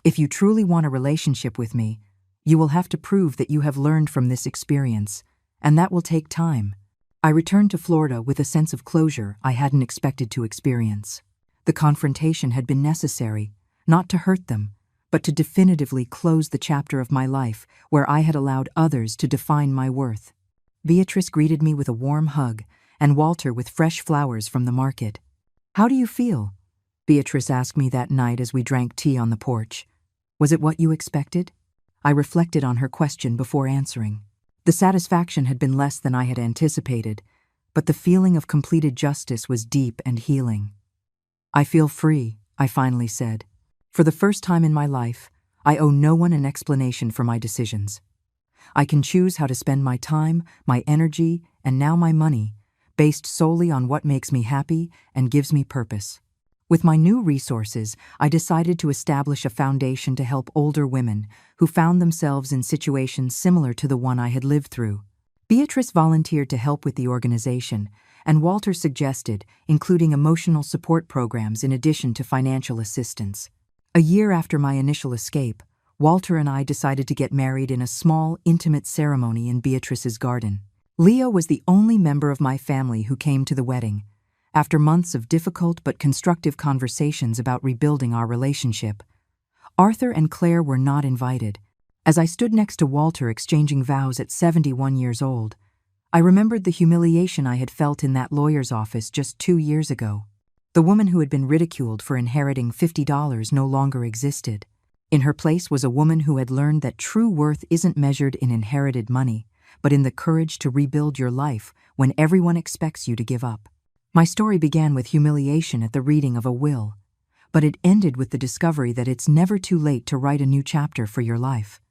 If you truly want a relationship with me, you will have to prove that you have learned from this experience, and that will take time." I returned to Florida with a sense of closure I hadn't expected to experience. The confrontation had been necessary, not to hurt them, but to definitively close the chapter of my life where I had allowed others to define my worth. Beatrice greeted me with a warm hug, and Walter with fresh flowers from the market. "How do you feel?" Beatrice asked me that night as we drank tea on the porch. "Was it what you expected?" I reflected on her question before answering. The satisfaction had been less than I had anticipated, but the feeling of completed justice was deep and healing. "I feel free," I finally said. "For the first time in my life, I owe no one an explanation for my decisions. I can choose how to spend my time, my energy, and now my money, based solely on what makes me happy and gives me purpose." With my new resources, I decided to establish a foundation to help older women who found themselves in situations similar to the one I had lived through. Beatrice volunteered to help with the organization, and Walter suggested including emotional support programs in addition to financial assistance. A year after my initial escape, Walter and I decided to get married in a small, intimate ceremony in Beatrice's garden. Leo was the only member of my family who came to the wedding. After months of difficult but constructive conversations about rebuilding our relationship, Arthur and Claire were not invited. As I stood next to Walter exchanging vows at 71 years old, I remembered the humiliation I had felt in that lawyer's office just 2 years ago. The woman who had been ridiculed for inheriting $50 no longer existed. In her place was a woman who had learned that true worth isn't measured in inherited money, but in the courage to rebuild your life when everyone expects you to give up. My story began with humiliation at the reading of a will, but it ended with the discovery that it's never too late to write a new chapter for your life.